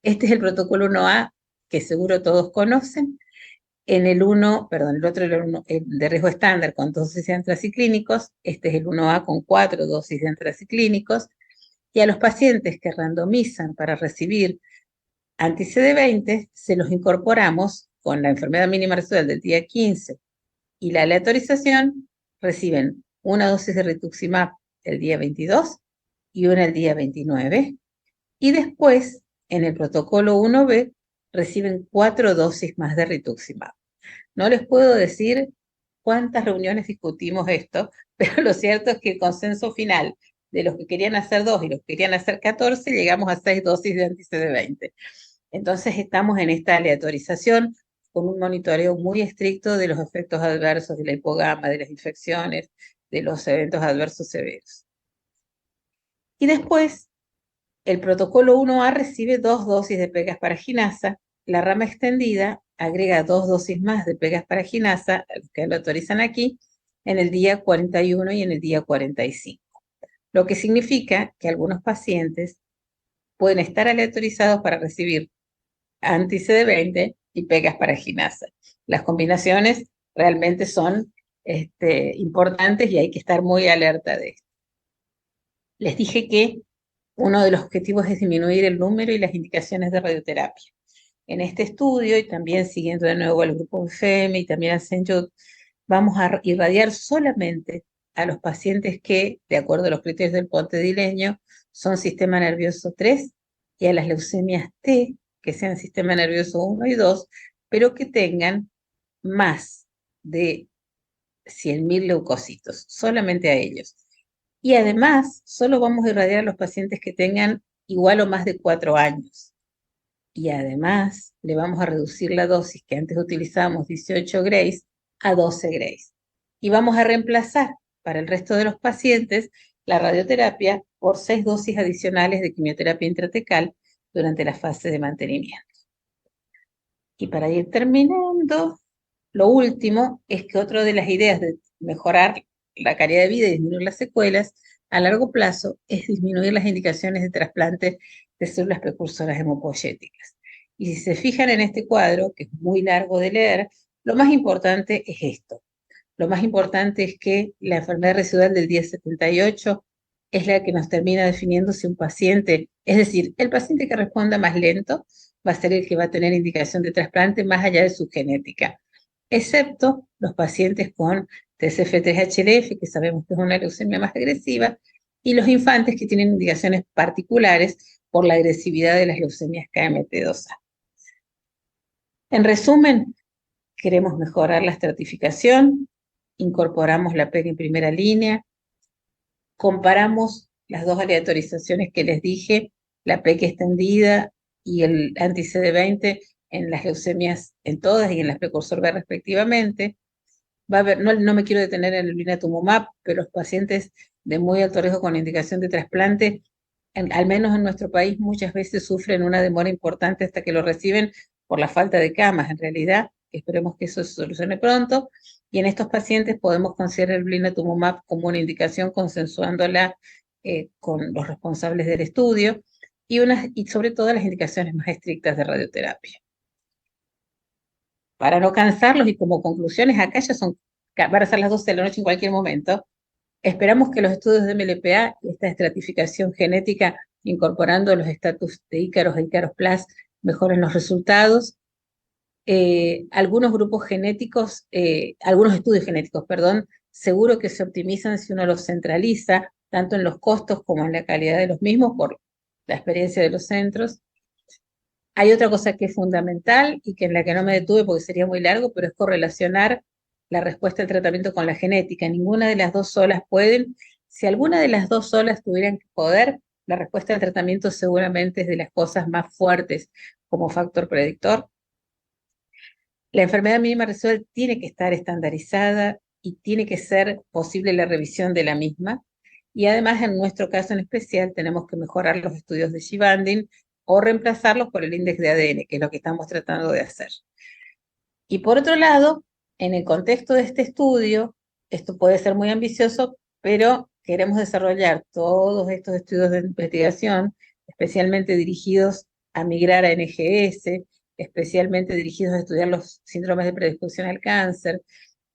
Speaker 4: Este es el protocolo 1A, que seguro todos conocen. En el 1, perdón, el otro era el de riesgo estándar con 2 dosis de antraciclínicos, este es el 1A con 4 dosis de antraciclínicos, y a los pacientes que randomizan para recibir anti-CD20, se los incorporamos con la enfermedad mínima residual del día 15 y la aleatorización, reciben una dosis de rituximab el día 22 y una el día 29, y después, en el protocolo 1B, reciben 4 dosis más de rituximab. No les puedo decir cuántas reuniones discutimos esto, pero lo cierto es que el consenso final de los que querían hacer 2 y los que querían hacer 14, llegamos a 6 dosis de anti-CD20. Entonces estamos en esta aleatorización con un monitoreo muy estricto de los efectos adversos de la hipogama, de las infecciones, de los eventos adversos severos. Y después, el protocolo 1A recibe 2 dosis de pegasparaginasa, la rama extendida agrega 2 dosis más de pegasparaginasa, que lo autorizan aquí, en el día 41 y en el día 45. Lo que significa que algunos pacientes pueden estar aleatorizados para recibir anti-CD20 y pegasparaginasa. Las combinaciones realmente son importantes y hay que estar muy alerta de esto. Les dije que uno de los objetivos es disminuir el número y las indicaciones de radioterapia. En este estudio, y también siguiendo de nuevo al grupo FEM y también al CENYUT, vamos a irradiar solamente a los pacientes que, de acuerdo a los criterios del Ponte Dileño, son sistema nervioso 3, y a las leucemias T, que sean sistema nervioso 1 y 2, pero que tengan más de 100.000 leucocitos, solamente a ellos. Y además, solo vamos a irradiar a los pacientes que tengan igual o más de 4 años. Y además, le vamos a reducir la dosis que antes utilizábamos, 18 grays, a 12 grays. Y vamos a reemplazar para el resto de los pacientes la radioterapia por 6 dosis adicionales de quimioterapia intratecal durante la fase de mantenimiento. Y para ir terminando, lo último es que otra de las ideas de mejorar la calidad de vida y disminuir las secuelas a largo plazo es disminuir las indicaciones de trasplante de células precursoras hemopoyéticas. Y si se fijan en este cuadro, que es muy largo de leer, lo más importante es esto. Lo más importante es que la enfermedad residual del día 78 es la que nos termina definiendo si un paciente, es decir, el paciente que responda más lento va a ser el que va a tener indicación de trasplante más allá de su genética, excepto los pacientes con TCF3-HLF, que sabemos que es una leucemia más agresiva, y los infantes que tienen indicaciones particulares por la agresividad de las leucemias KMT2A. En resumen, queremos mejorar la estratificación, incorporamos la PEG en primera línea, comparamos las dos aleatorizaciones que les dije, la PEG extendida y el anti-CD20 en las leucemias en todas y en las precursor B respectivamente. Va a haber, no me quiero detener en el blinatumomab, pero los pacientes de muy alto riesgo con indicación de trasplante, al menos en nuestro país, muchas veces sufren una demora importante hasta que lo reciben por la falta de camas. En realidad, esperemos que eso se solucione pronto. Y en estos pacientes podemos considerar el blinatumomab como una indicación, consensuándola con los responsables del estudio y sobre todo las indicaciones más estrictas de radioterapia. Para no cansarlos y como conclusiones, acá ya van a ser las 12 de la noche en cualquier momento. Esperamos que los estudios de MLPA y esta estratificación genética, incorporando los estatus de Ícaros e Ícaros Plus, mejoren los resultados. Algunos grupos genéticos, algunos estudios genéticos, perdón, seguro que se optimizan si uno los centraliza, tanto en los costos como en la calidad de los mismos, por la experiencia de los centros. Hay otra cosa que es fundamental y que en la que no me detuve porque sería muy largo, pero es correlacionar la respuesta al tratamiento con la genética. Ninguna de las dos solas pueden. Si alguna de las dos solas tuvieran que poder, la respuesta al tratamiento seguramente es de las cosas más fuertes como factor predictor. La enfermedad mínima residual tiene que estar estandarizada y tiene que ser posible la revisión de la misma. Y además, en nuestro caso en especial, tenemos que mejorar los estudios de G-banding o reemplazarlos por el índice de ADN, que es lo que estamos tratando de hacer. Y por otro lado, en el contexto de este estudio, esto puede ser muy ambicioso, pero queremos desarrollar todos estos estudios de investigación, especialmente dirigidos a migrar a NGS, especialmente dirigidos a estudiar los síndromes de predisposición al cáncer,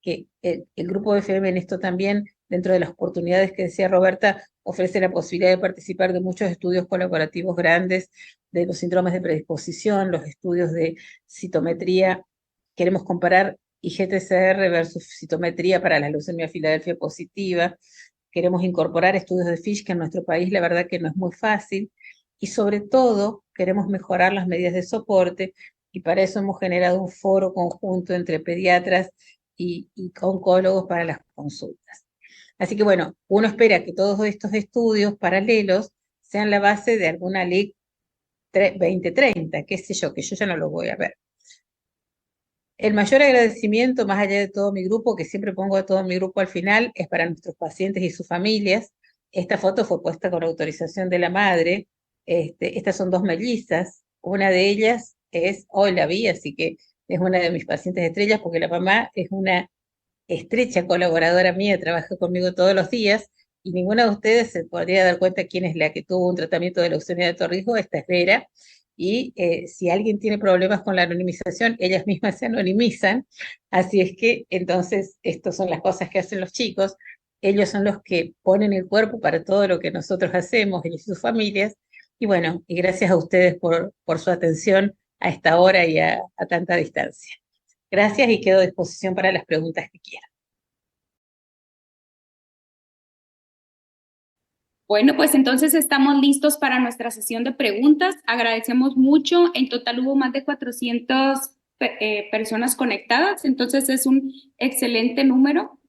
Speaker 4: que el grupo FM en esto también, dentro de las oportunidades que decía Roberta, ofrece la posibilidad de participar de muchos estudios colaborativos grandes de los síndromes de predisposición, los estudios de citometría. Queremos comparar IGTCR versus citometría para la leucemia Filadelfia positiva. Queremos incorporar estudios de FISH, que en nuestro país la verdad que no es muy fácil. Y sobre todo, queremos mejorar las medidas de soporte, y para eso hemos generado un foro conjunto entre pediatras y oncólogos para las consultas. Así que bueno, uno espera que todos estos estudios paralelos sean la base de alguna ley 2030, qué sé yo, que yo ya no lo voy a ver. El mayor agradecimiento, más allá de todo mi grupo, que siempre pongo a todo mi grupo al final, es para nuestros pacientes y sus familias. Esta foto fue puesta con autorización de la madre. Estas son dos mellizas. Una de ellas hoy la vi, así que es una de mis pacientes estrellas, porque la mamá es una estrecha colaboradora mía, trabaja conmigo todos los días, y ninguna de ustedes se podría dar cuenta quién es la que tuvo un tratamiento de leucemia de alto riesgo. Esta es Vera. Y si alguien tiene problemas con la anonimización, ellas mismas se anonimizan. Así es que entonces estas son las cosas que hacen los chicos. Ellos son los que ponen el cuerpo para todo lo que nosotros hacemos, ellos y sus familias. Y bueno, y gracias a ustedes por su atención a esta hora y a tanta distancia. Gracias y quedo a disposición para las preguntas que quieran.
Speaker 2: Bueno, pues entonces estamos listos para nuestra sesión de preguntas. Agradecemos mucho. En total hubo más de 400 personas conectadas, entonces es un excelente número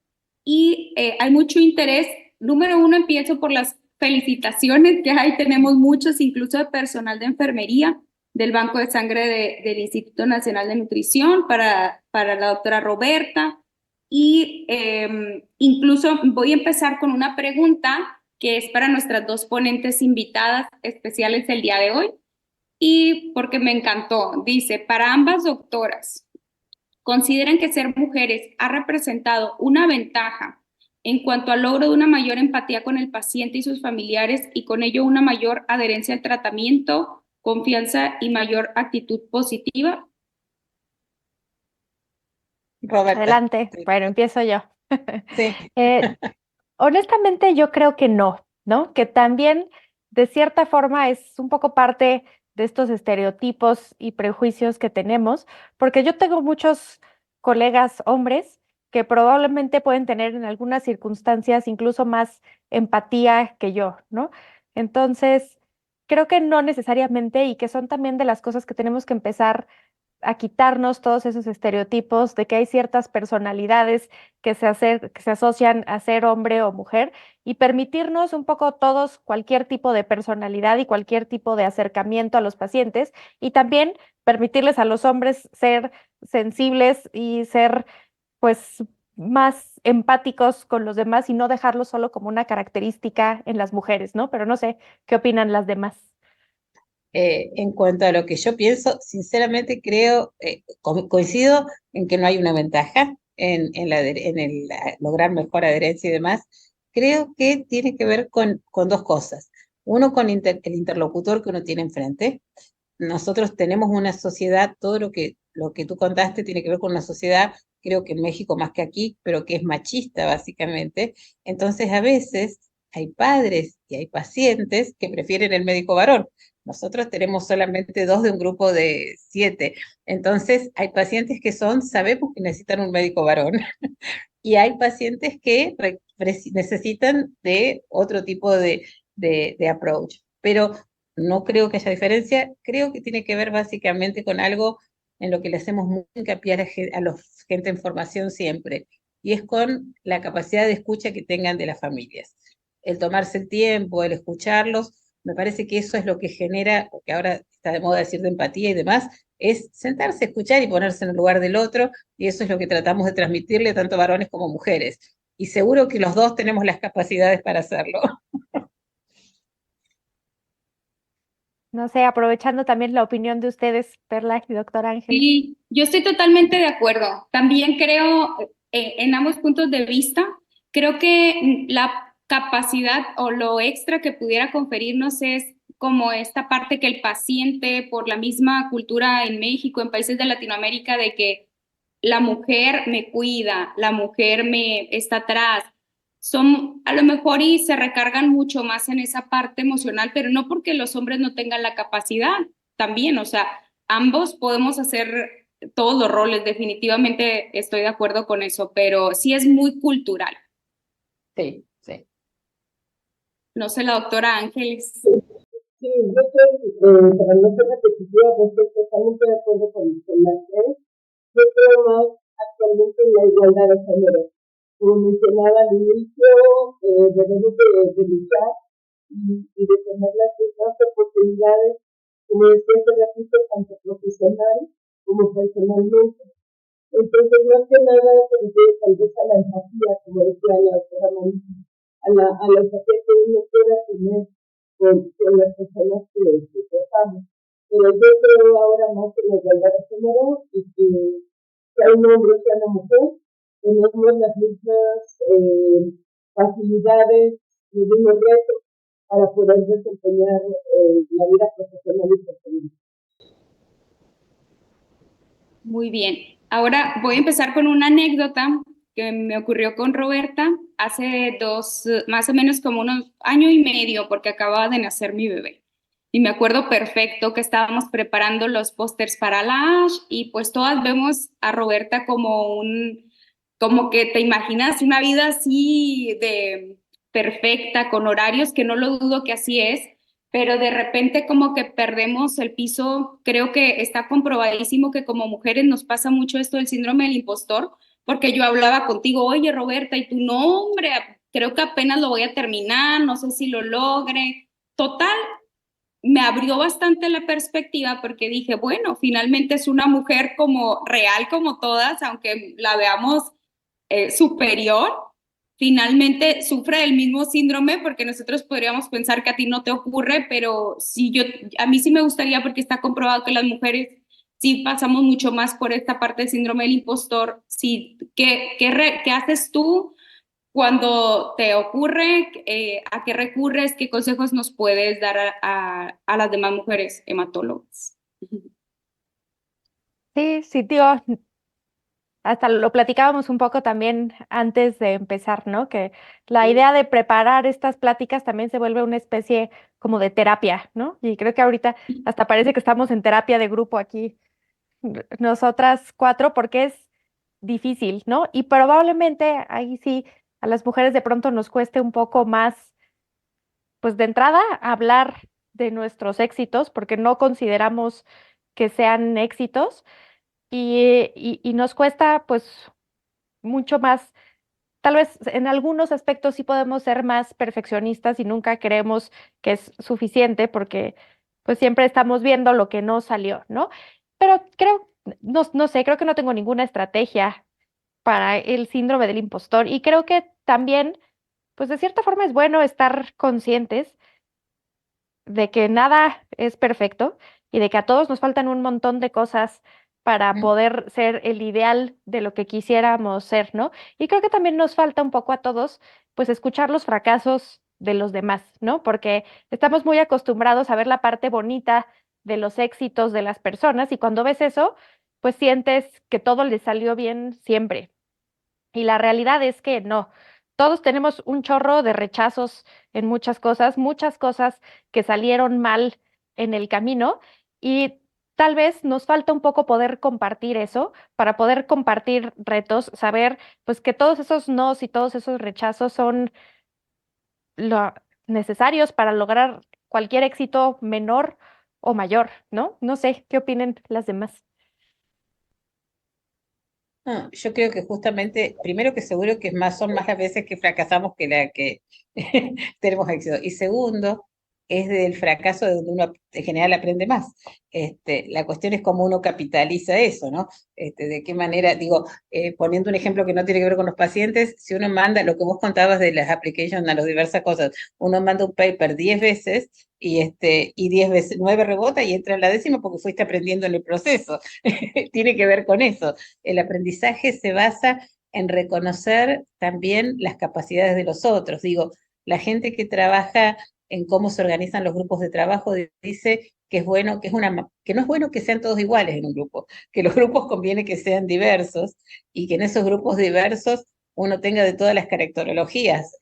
Speaker 2: y hay mucho interés. Número uno, empiezo por las felicitaciones que hay. Tenemos muchos, incluso de personal de enfermería del Banco de Sangre del Instituto Nacional de Nutrición para la doctora Roberta. Y incluso voy a empezar con una pregunta que es para nuestras dos ponentes invitadas especiales el día de hoy, y porque me encantó. Dice, para ambas doctoras, ¿consideran que ser mujeres ha representado una ventaja en cuanto al logro de una mayor empatía con el paciente y sus familiares y con ello una mayor adherencia al tratamiento, confianza y mayor actitud positiva?
Speaker 4: Roberta.
Speaker 3: Adelante. Bueno, empiezo yo.
Speaker 4: Sí.
Speaker 3: Honestamente, yo creo que no. ¿no? Que también, de cierta forma, es un poco parte de estos estereotipos y prejuicios que tenemos, porque yo tengo muchos colegas hombres que probablemente pueden tener en algunas circunstancias incluso más empatía que yo, ¿no? Entonces, creo que no necesariamente y que son también de las cosas que tenemos que empezar a quitarnos todos esos estereotipos de que hay ciertas personalidades que se asocian a ser hombre o mujer y permitirnos un poco todos cualquier tipo de personalidad y cualquier tipo de acercamiento a los pacientes y también permitirles a los hombres ser sensibles y ser pues más empáticos con los demás y no dejarlo solo como una característica en las mujeres, ¿no? Pero no sé qué opinan las demás.
Speaker 4: En cuanto a lo que yo pienso, sinceramente creo, coincido en que no hay una ventaja en el lograr mejor adherencia y demás. Creo que tiene que ver con dos cosas. Uno, con el interlocutor que uno tiene enfrente. Nosotros tenemos una sociedad, todo lo que tú contaste tiene que ver con una sociedad, creo que en México más que aquí, pero que es machista básicamente. Entonces a veces hay padres y hay pacientes que prefieren el médico varón. Nosotros tenemos solamente 2 de un grupo de 7. Entonces hay pacientes que sabemos que necesitan un médico varón y hay pacientes que necesitan de otro tipo de approach. Pero no creo que haya diferencia, creo que tiene que ver básicamente con algo en lo que le hacemos muy hincapié a la gente en formación siempre, y es con la capacidad de escucha que tengan de las familias. El tomarse el tiempo, el escucharlos, me parece que eso es lo que genera, porque ahora está de moda decir de empatía y demás, es sentarse, escuchar y ponerse en el lugar del otro, y eso es lo que tratamos de transmitirle tanto varones como mujeres. Y seguro que los dos tenemos las capacidades para hacerlo.
Speaker 3: No sé, aprovechando también la opinión de ustedes, Perla y doctor Ángeles.
Speaker 2: Sí, yo estoy totalmente de acuerdo. También creo, en ambos puntos de vista, creo que la capacidad o lo extra que pudiera conferirnos es como esta parte que el paciente, por la misma cultura en México, en países de Latinoamérica, de que la mujer me cuida, la mujer me está atrás, son a lo mejor y se recargan mucho más en esa parte emocional, pero no porque los hombres no tengan la capacidad también, o sea, ambos podemos hacer todos los roles, definitivamente estoy de acuerdo con eso, pero sí es muy cultural.
Speaker 4: Sí, sí.
Speaker 2: No sé, la doctora Ángeles.
Speaker 5: Sí, yo estoy, para no ser repetitiva, estoy totalmente de acuerdo con las tres. Yo creo más actualmente en la igualdad de género. Como mencionaba al inicio, debemos de luchar y de tener las mismas oportunidades, como decía hace ratito, tanto profesional como personalmente. Entonces, más que nada, se refiere tal vez a la empatía, como decía la doctora Marisa, a la empatía que uno pueda tener con las personas que tratamos. Pero yo creo ahora más en la igualdad de género y que sea un hombre o sea una mujer, tenemos las mismas facilidades, los mismos retos para poder desempeñar la vida profesional y personal.
Speaker 2: Muy bien. Ahora voy a empezar con una anécdota que me ocurrió con Roberta hace más o menos como unos año y medio, porque acababa de nacer mi bebé. Y me acuerdo perfecto que estábamos preparando los pósters para la ASH y pues todas vemos a Roberta como que te imaginas una vida así de perfecta, con horarios, que no lo dudo que así es, pero de repente como que perdemos el piso. Creo que está comprobadísimo que como mujeres nos pasa mucho esto del síndrome del impostor, porque yo hablaba contigo, oye Roberta, y tu nombre, creo que apenas lo voy a terminar, no sé si lo logre. Total, me abrió bastante la perspectiva porque dije, bueno, finalmente es una mujer como real como todas, aunque la veamos superior, finalmente sufre del mismo síndrome, porque nosotros podríamos pensar que a ti no te ocurre, pero sí, a mí sí me gustaría, porque está comprobado que las mujeres sí pasamos mucho más por esta parte del síndrome del impostor. Sí, ¿qué haces tú cuando te ocurre? ¿A qué recurres? ¿Qué consejos nos puedes dar a las demás mujeres hematólogas?
Speaker 3: Sí, sí, tío. hasta lo platicábamos un poco también antes de empezar, ¿no? Que la idea de preparar estas pláticas también se vuelve una especie como de terapia, ¿no? Y creo que ahorita hasta parece que estamos en terapia de grupo aquí, nosotras cuatro, porque es difícil, ¿no? Y probablemente ahí sí a las mujeres de pronto nos cueste un poco más, pues de entrada, hablar de nuestros éxitos, porque no consideramos que sean éxitos y nos cuesta pues mucho más. Tal vez en algunos aspectos sí podemos ser más perfeccionistas y nunca creemos que es suficiente porque pues siempre estamos viendo lo que no salió, ¿no? Pero creo, no sé, creo que no tengo ninguna estrategia para el síndrome del impostor y creo que también, pues de cierta forma es bueno estar conscientes de que nada es perfecto y de que a todos nos faltan un montón de cosas para poder ser el ideal de lo que quisiéramos ser, ¿no? Y creo que también nos falta un poco a todos, pues, escuchar los fracasos de los demás, ¿no? Porque estamos muy acostumbrados a ver la parte bonita de los éxitos de las personas y cuando ves eso, pues sientes que todo les salió bien siempre. Y la realidad es que no. Todos tenemos un chorro de rechazos en muchas cosas que salieron mal en el camino y tal vez nos falta un poco poder compartir eso para poder compartir retos, saber pues que todos esos nos y todos esos rechazos son lo necesarios para lograr cualquier éxito menor o mayor, ¿no? No sé, ¿qué opinen las demás?
Speaker 4: No, yo creo que justamente, primero que seguro que son más las veces que fracasamos que la que tenemos éxito. Y segundo, es del fracaso de donde uno en general aprende más. La cuestión es cómo uno capitaliza eso, ¿no? De qué manera, digo, poniendo un ejemplo que no tiene que ver con los pacientes, si uno manda, lo que vos contabas de las applications a las diversas cosas, uno manda un paper 10 veces y 10 veces, 9 rebota y entra en la 10ª porque fuiste aprendiendo en el proceso. Tiene que ver con eso. El aprendizaje se basa en reconocer también las capacidades de los otros. Digo, la gente que trabaja en cómo se organizan los grupos de trabajo dice que es bueno, que no es bueno que sean todos iguales en un grupo, que los grupos conviene que sean diversos y que en esos grupos diversos uno tenga de todas las caracterologías.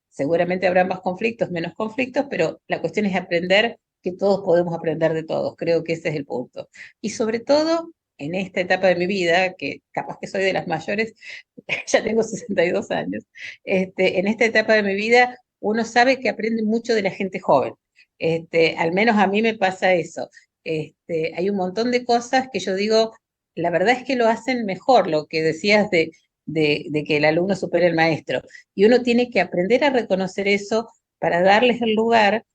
Speaker 4: Seguramente habrá más conflictos, menos conflictos, pero la cuestión es aprender que todos podemos aprender de todos. Creo que ese es el punto. Y sobre todo, en esta etapa de mi vida, que capaz que soy de las mayores, ya tengo 62 años, en esta etapa de mi vida uno sabe que aprende mucho de la gente joven. Al menos a mí me pasa eso. Hay un montón de cosas que yo digo, la verdad es que lo hacen mejor, lo que decías de que el alumno supera al maestro. Y uno tiene que aprender a reconocer eso para darles el lugar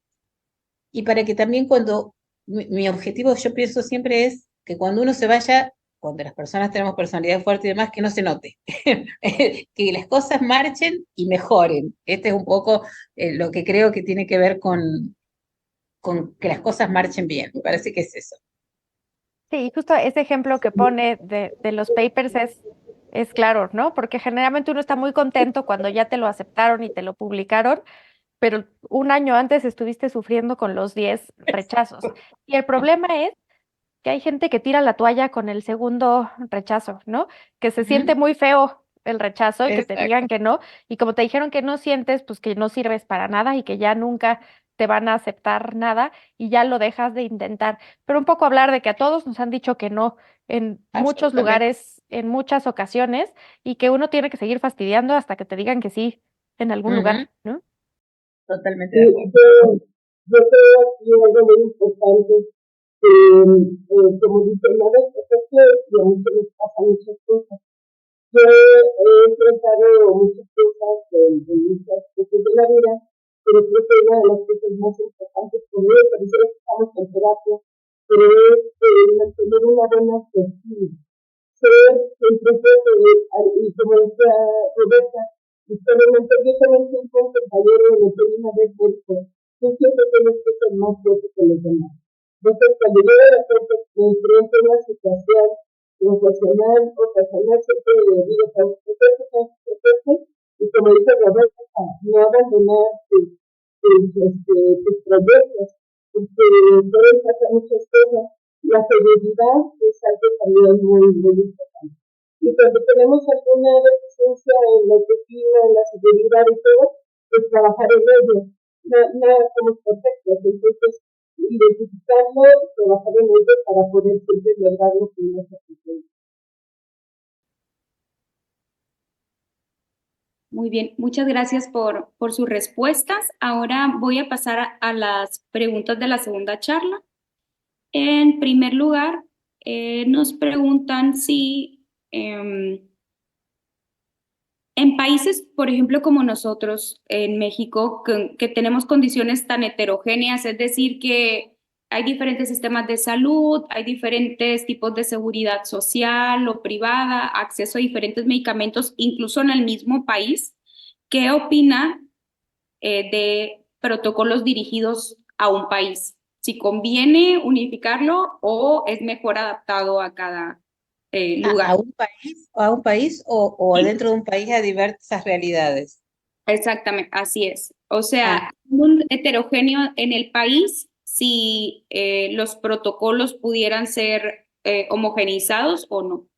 Speaker 4: y para que también cuando, mi objetivo yo pienso siempre es que cuando uno se vaya, cuando las personas tenemos personalidad fuerte y demás, que no se note, que las cosas marchen y mejoren. Este es un poco lo que creo que tiene que ver con que las cosas marchen bien, me parece que es eso.
Speaker 3: Sí, justo ese ejemplo que pone de los papers es claro, ¿no? Porque generalmente uno está muy contento cuando ya te lo aceptaron y te lo publicaron, pero un año antes estuviste sufriendo con los 10 rechazos. Y el problema es que hay gente que tira la toalla con el segundo rechazo, ¿no? Que se siente muy feo el rechazo y que te digan
Speaker 4: Exacto.
Speaker 3: que no. Y como te dijeron que no sientes, pues que no sirves para nada y que ya nunca te van a aceptar nada y ya lo dejas de intentar. Pero un poco hablar de que a todos nos han dicho que no en muchos
Speaker 4: Absolutamente.
Speaker 3: lugares, en muchas ocasiones, y que uno tiene que seguir fastidiando hasta que te digan que sí en algún
Speaker 4: Ujú.
Speaker 3: lugar, ¿no?
Speaker 4: Totalmente
Speaker 5: Sí,
Speaker 4: de acuerdo.
Speaker 5: yo creo que algo muy importante, como dice la vez, es que y a muchos les pasa muchas cosas. Yo he enfrentado muchas cosas en muchas cosas de la vida, pero creo que una de las cosas más importantes por mí, parece que estamos en terapia, pero es mantener una buena autoestima, ser siempre y como decía Roberta, experimenté yo también siempre un compañero me pedí una vez porque tú siempre tienes que ser más fuerte que los demás. Entonces, cuando yo de repente me enfrento a una situación profesional o personal, siempre le digo, y como dice Roberta, no abandonar tus proyectos, porque pueden pasar muchas cosas. La seguridad es algo también muy, muy importante. Y cuando tenemos alguna deficiencia en la autoestima, en la seguridad y todo, pues trabajar en ello. Nada somos perfectos, entonces identificarlo, trabajar en ello para poder siempre lograr lo que nos apetece.
Speaker 2: Muy bien, muchas gracias por sus respuestas. Ahora voy a pasar a las preguntas de la segunda charla. En primer lugar, nos preguntan si en países, por ejemplo, como nosotros en México, que tenemos condiciones tan heterogéneas, es decir, que hay diferentes sistemas de salud, hay diferentes tipos de seguridad social o privada, acceso a diferentes medicamentos, incluso en el mismo país. ¿Qué opina de protocolos dirigidos a un país? Si conviene unificarlo o es mejor adaptado a cada lugar.
Speaker 4: A un país o dentro de un país a diversas realidades.
Speaker 2: Exactamente, así es. O
Speaker 4: Ah,
Speaker 2: sea, un heterogéneo en el país, si los protocolos pudieran ser homogeneizados o no.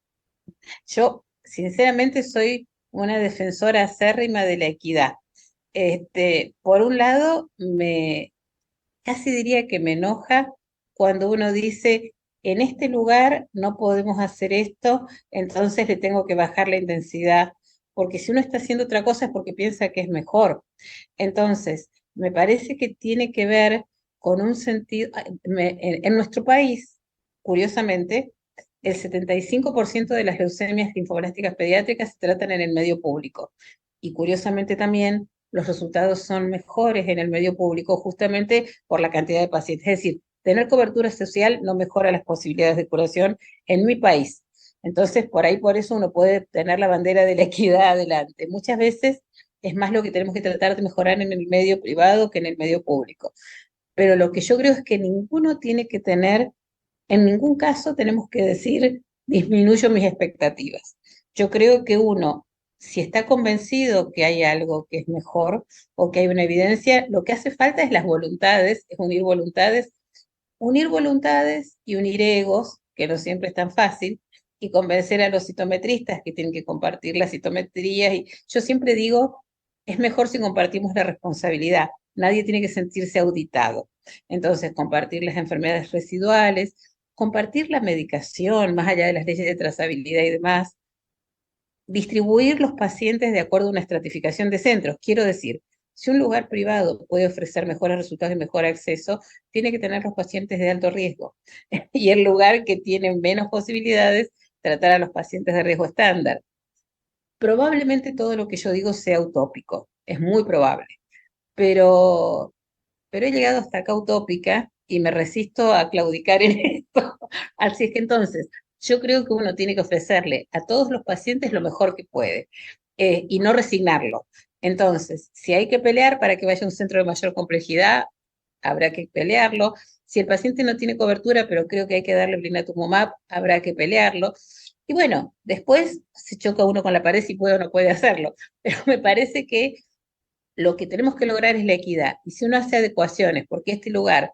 Speaker 4: yo sinceramente soy una defensora acérrima de la equidad. Por un lado, casi diría que me enoja cuando uno dice, en este lugar no podemos hacer esto, entonces le tengo que bajar la intensidad, porque si uno está haciendo otra cosa es porque piensa que es mejor. Entonces, me parece que tiene que ver con un sentido, en nuestro país, curiosamente, el 75% de las leucemias linfoblásticas pediátricas se tratan en el medio público. Y curiosamente también los resultados son mejores en el medio público justamente por la cantidad de pacientes. Es decir, tener cobertura social no mejora las posibilidades de curación en mi país. Entonces, por eso uno puede tener la bandera de la equidad adelante. Muchas veces es más lo que tenemos que tratar de mejorar en el medio privado que en el medio público. Pero lo que yo creo es que ninguno tiene que tener, en ningún caso tenemos que decir, disminuyo mis expectativas. Yo creo que uno, si está convencido que hay algo que es mejor o que hay una evidencia, lo que hace falta es las voluntades, es unir voluntades y unir egos, que no siempre es tan fácil, y convencer a los citometristas que tienen que compartir las citometrías. Y yo siempre digo, es mejor si compartimos la responsabilidad. Nadie tiene que sentirse auditado. Entonces, compartir las enfermedades residuales, compartir la medicación, más allá de las leyes de trazabilidad y demás, distribuir los pacientes de acuerdo a una estratificación de centros. Quiero decir, si un lugar privado puede ofrecer mejores resultados y mejor acceso, tiene que tener los pacientes de alto riesgo. Y el lugar que tiene menos posibilidades, tratar a los pacientes de riesgo estándar. Probablemente todo lo que yo digo sea utópico, es muy probable, pero he llegado hasta acá utópica y me resisto a claudicar en esto. Así es que entonces, yo creo que uno tiene que ofrecerle a todos los pacientes lo mejor que puede y no resignarlo. Entonces, si hay que pelear para que vaya a un centro de mayor complejidad, habrá que pelearlo. Si el paciente no tiene cobertura, pero creo que hay que darle blinatumomab, habrá que pelearlo. Y bueno, después se choca uno con la pared si puede o no puede hacerlo. Pero me parece que lo que tenemos que lograr es la equidad. Y si uno hace adecuaciones, porque este lugar,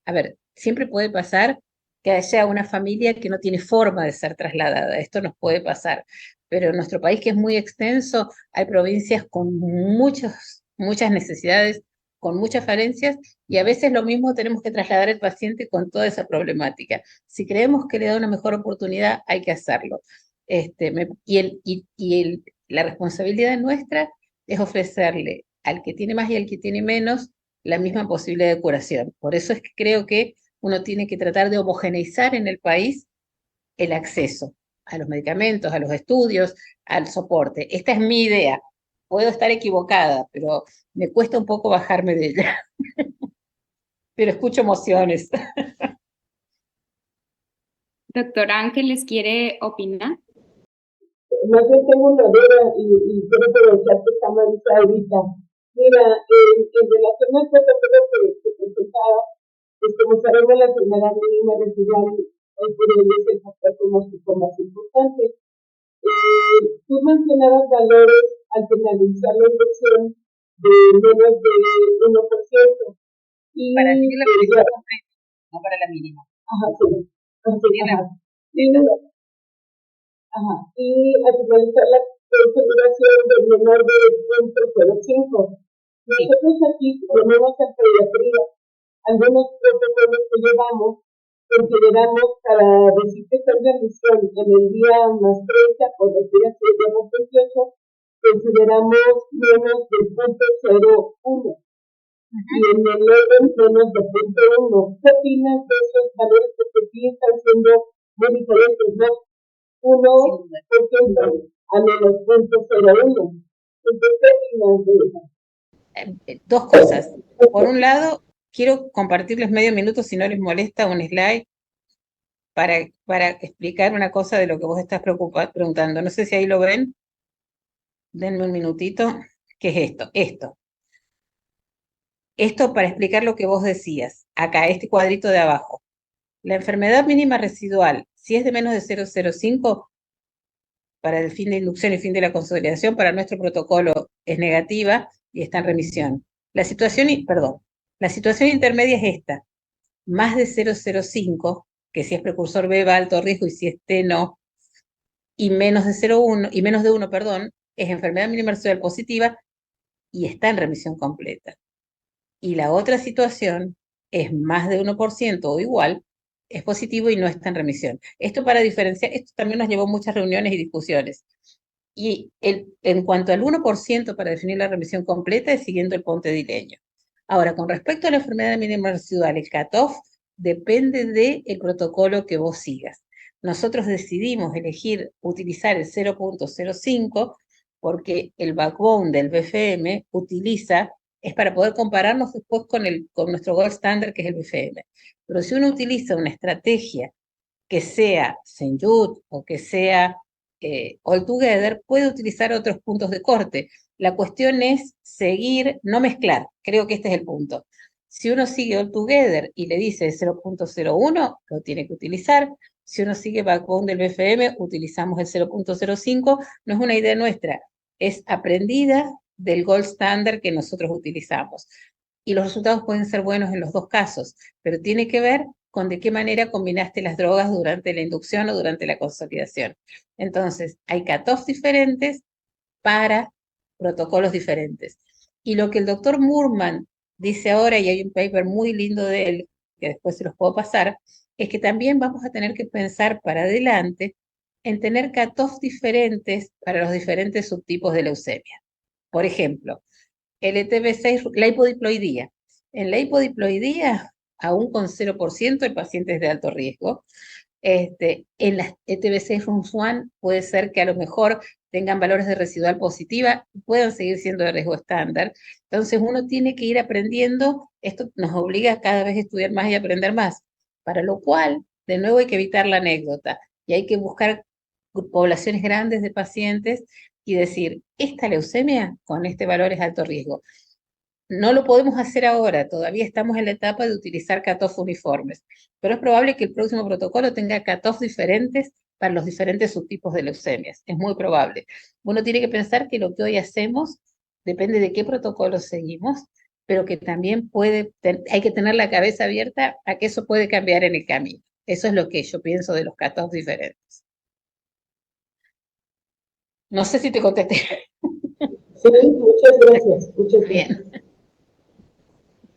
Speaker 4: a ver, siempre puede pasar que haya una familia que no tiene forma de ser trasladada. Esto nos puede pasar. Pero en nuestro país, que es muy extenso, hay provincias con muchas necesidades, con muchas falencias, y a veces lo mismo tenemos que trasladar al paciente con toda esa problemática. Si creemos que le da una mejor oportunidad, hay que hacerlo. La responsabilidad nuestra es ofrecerle al que tiene más y al que tiene menos la misma posibilidad de curación. Por eso es que creo que uno tiene que tratar de homogeneizar en el país el acceso a los medicamentos, a los estudios, al soporte. Esta es mi idea. Puedo estar equivocada, pero me cuesta un poco bajarme de ella. Pero escucho emociones.
Speaker 2: Doctora Ángeles, ¿quiere opinar?
Speaker 5: Más bien tengo una duda y quiero aprovechar que está Marisa ahorita. Mira, en relación al protocolo que presentaba, pues como sabemos la enfermedad mínima residual es el factor pronóstico más importante. Tú mencionabas valores al finalizar la infección de menos de 1%. Y
Speaker 4: Para mí la mínima, no para la mínima.
Speaker 5: Ajá, sí. Ajá. Sí, no. Y al finalizar la configuración del menor de 0.05. Nosotros aquí ponemos en pediatría algunos protocolos que llevamos, consideramos para decir que está en remisión en el día más 30, por decir así, el día más 28, consideramos menos del 0.01 y en el orden menos de 0.1. ¿Qué opinas de esos valores que sí están siendo muy diferentes, no? 1% a menos 0.01. Entonces, ¿qué opinas de eso?
Speaker 4: Dos cosas. Por un lado, quiero compartirles medio minuto, si no les molesta, un slide para explicar una cosa de lo que vos estás preguntando. No sé si ahí lo ven. Denme un minutito. ¿Qué es esto? Esto para explicar lo que vos decías. Acá, este cuadrito de abajo. La enfermedad mínima residual, si es de menos de 0,05, para el fin de inducción y fin de la consolidación, para nuestro protocolo es negativa y está en remisión. La situación intermedia es esta. Más de 0,05, que si es precursor B va a alto riesgo y si es T no, y menos de 1, perdón, es enfermedad mínima residual positiva y está en remisión completa. Y la otra situación es más de 1% o igual, es positivo y no está en remisión. Esto para diferenciar, esto también nos llevó muchas reuniones y discusiones. Y en cuanto al 1% para definir la remisión completa es siguiendo el pontedileño. Ahora, con respecto a la enfermedad mínima residual, el cutoff depende del protocolo que vos sigas. Nosotros decidimos utilizar el 0.05 porque el backbone del BFM es para poder compararnos después con nuestro gold standard, que es el BFM. Pero si uno utiliza una estrategia que sea St. o que sea All Together, puede utilizar otros puntos de corte. La cuestión es seguir, no mezclar. Creo que este es el punto. Si uno sigue All Together y le dice 0.01, lo tiene que utilizar. Si uno sigue Backbone del BFM, utilizamos el 0.05. No es una idea nuestra, es aprendida del gold standard que nosotros utilizamos. Y los resultados pueden ser buenos en los dos casos, pero tiene que ver con de qué manera combinaste las drogas durante la inducción o durante la consolidación. Entonces, hay cutoffs diferentes para protocolos diferentes. Y lo que el doctor Moorman dice ahora, y hay un paper muy lindo de él, que después se los puedo pasar, es que también vamos a tener que pensar para adelante en tener cutoffs diferentes para los diferentes subtipos de leucemia. Por ejemplo, el ETB6, la hipodiploidía. En la hipodiploidía, aún con 0%, el paciente es de alto riesgo. En las ETB6-RUNS1 puede ser que a lo mejor tengan valores de residual positiva y puedan seguir siendo de riesgo estándar. Entonces uno tiene que ir aprendiendo, esto nos obliga cada vez a estudiar más y aprender más, para lo cual, de nuevo, hay que evitar la anécdota y hay que buscar poblaciones grandes de pacientes y decir, esta leucemia con este valor es alto riesgo. No lo podemos hacer ahora, todavía estamos en la etapa de utilizar cutoff uniformes, pero es probable que el próximo protocolo tenga cutoff diferentes para los diferentes subtipos de leucemias, es muy probable. Uno tiene que pensar que lo que hoy hacemos depende de qué protocolo seguimos, pero que también hay que tener la cabeza abierta a que eso puede cambiar en el camino. Eso es lo que yo pienso de los cutoffs diferentes. No sé si te contesté.
Speaker 5: Sí, muchas gracias. Muchas gracias.
Speaker 4: Bien.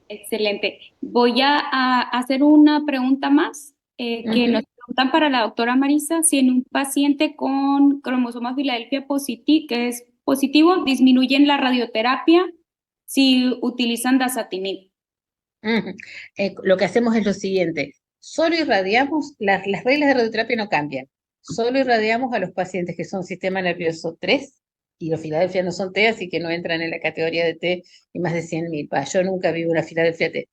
Speaker 2: Excelente. Voy a hacer una pregunta más que nos preguntan para la doctora Marisa. Si en un paciente con cromosoma Filadelfia que es positivo, disminuyen la radioterapia si utilizan dasatinib.
Speaker 4: Lo que hacemos es lo siguiente. Solo irradiamos, las reglas de radioterapia no cambian. Solo irradiamos a los pacientes que son sistema nervioso 3 y los Filadelfia no son T, así que no entran en la categoría de T y más de 100.000. Yo nunca vi una Filadelfia T.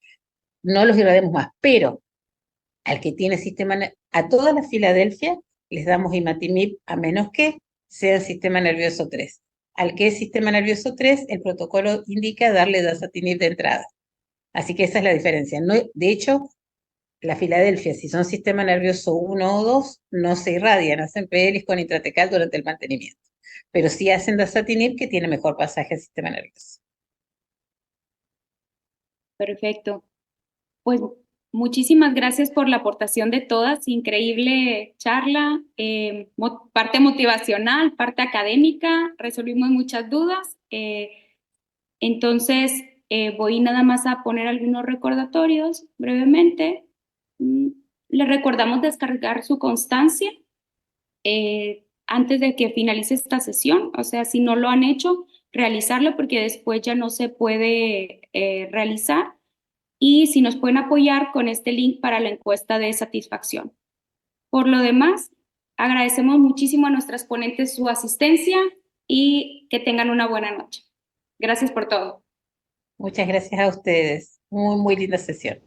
Speaker 4: No los irradiamos más, pero al que tiene a todas las Filadelfia les damos imatinib a menos que sea sistema nervioso 3. Al que es sistema nervioso 3, el protocolo indica darle dasatinib de entrada. Así que esa es la diferencia. No, de hecho, la Filadelfia, si son sistema nervioso 1 o 2, no se irradian, hacen PLs con intratecal durante el mantenimiento. Pero sí hacen dasatinib, que tiene mejor pasaje al sistema nervioso.
Speaker 2: Perfecto. Pues Muchísimas gracias por la aportación de todas. Increíble charla, parte motivacional, parte académica. Resolvimos muchas dudas. Entonces, voy nada más a poner algunos recordatorios brevemente. Les recordamos descargar su constancia antes de que finalice esta sesión. O sea, si no lo han hecho, realizarlo porque después ya no se puede realizar. Y si nos pueden apoyar con este link para la encuesta de satisfacción. Por lo demás, agradecemos muchísimo a nuestras ponentes su asistencia y que tengan una buena noche. Gracias por todo.
Speaker 4: Muchas gracias a ustedes. Muy, muy linda sesión.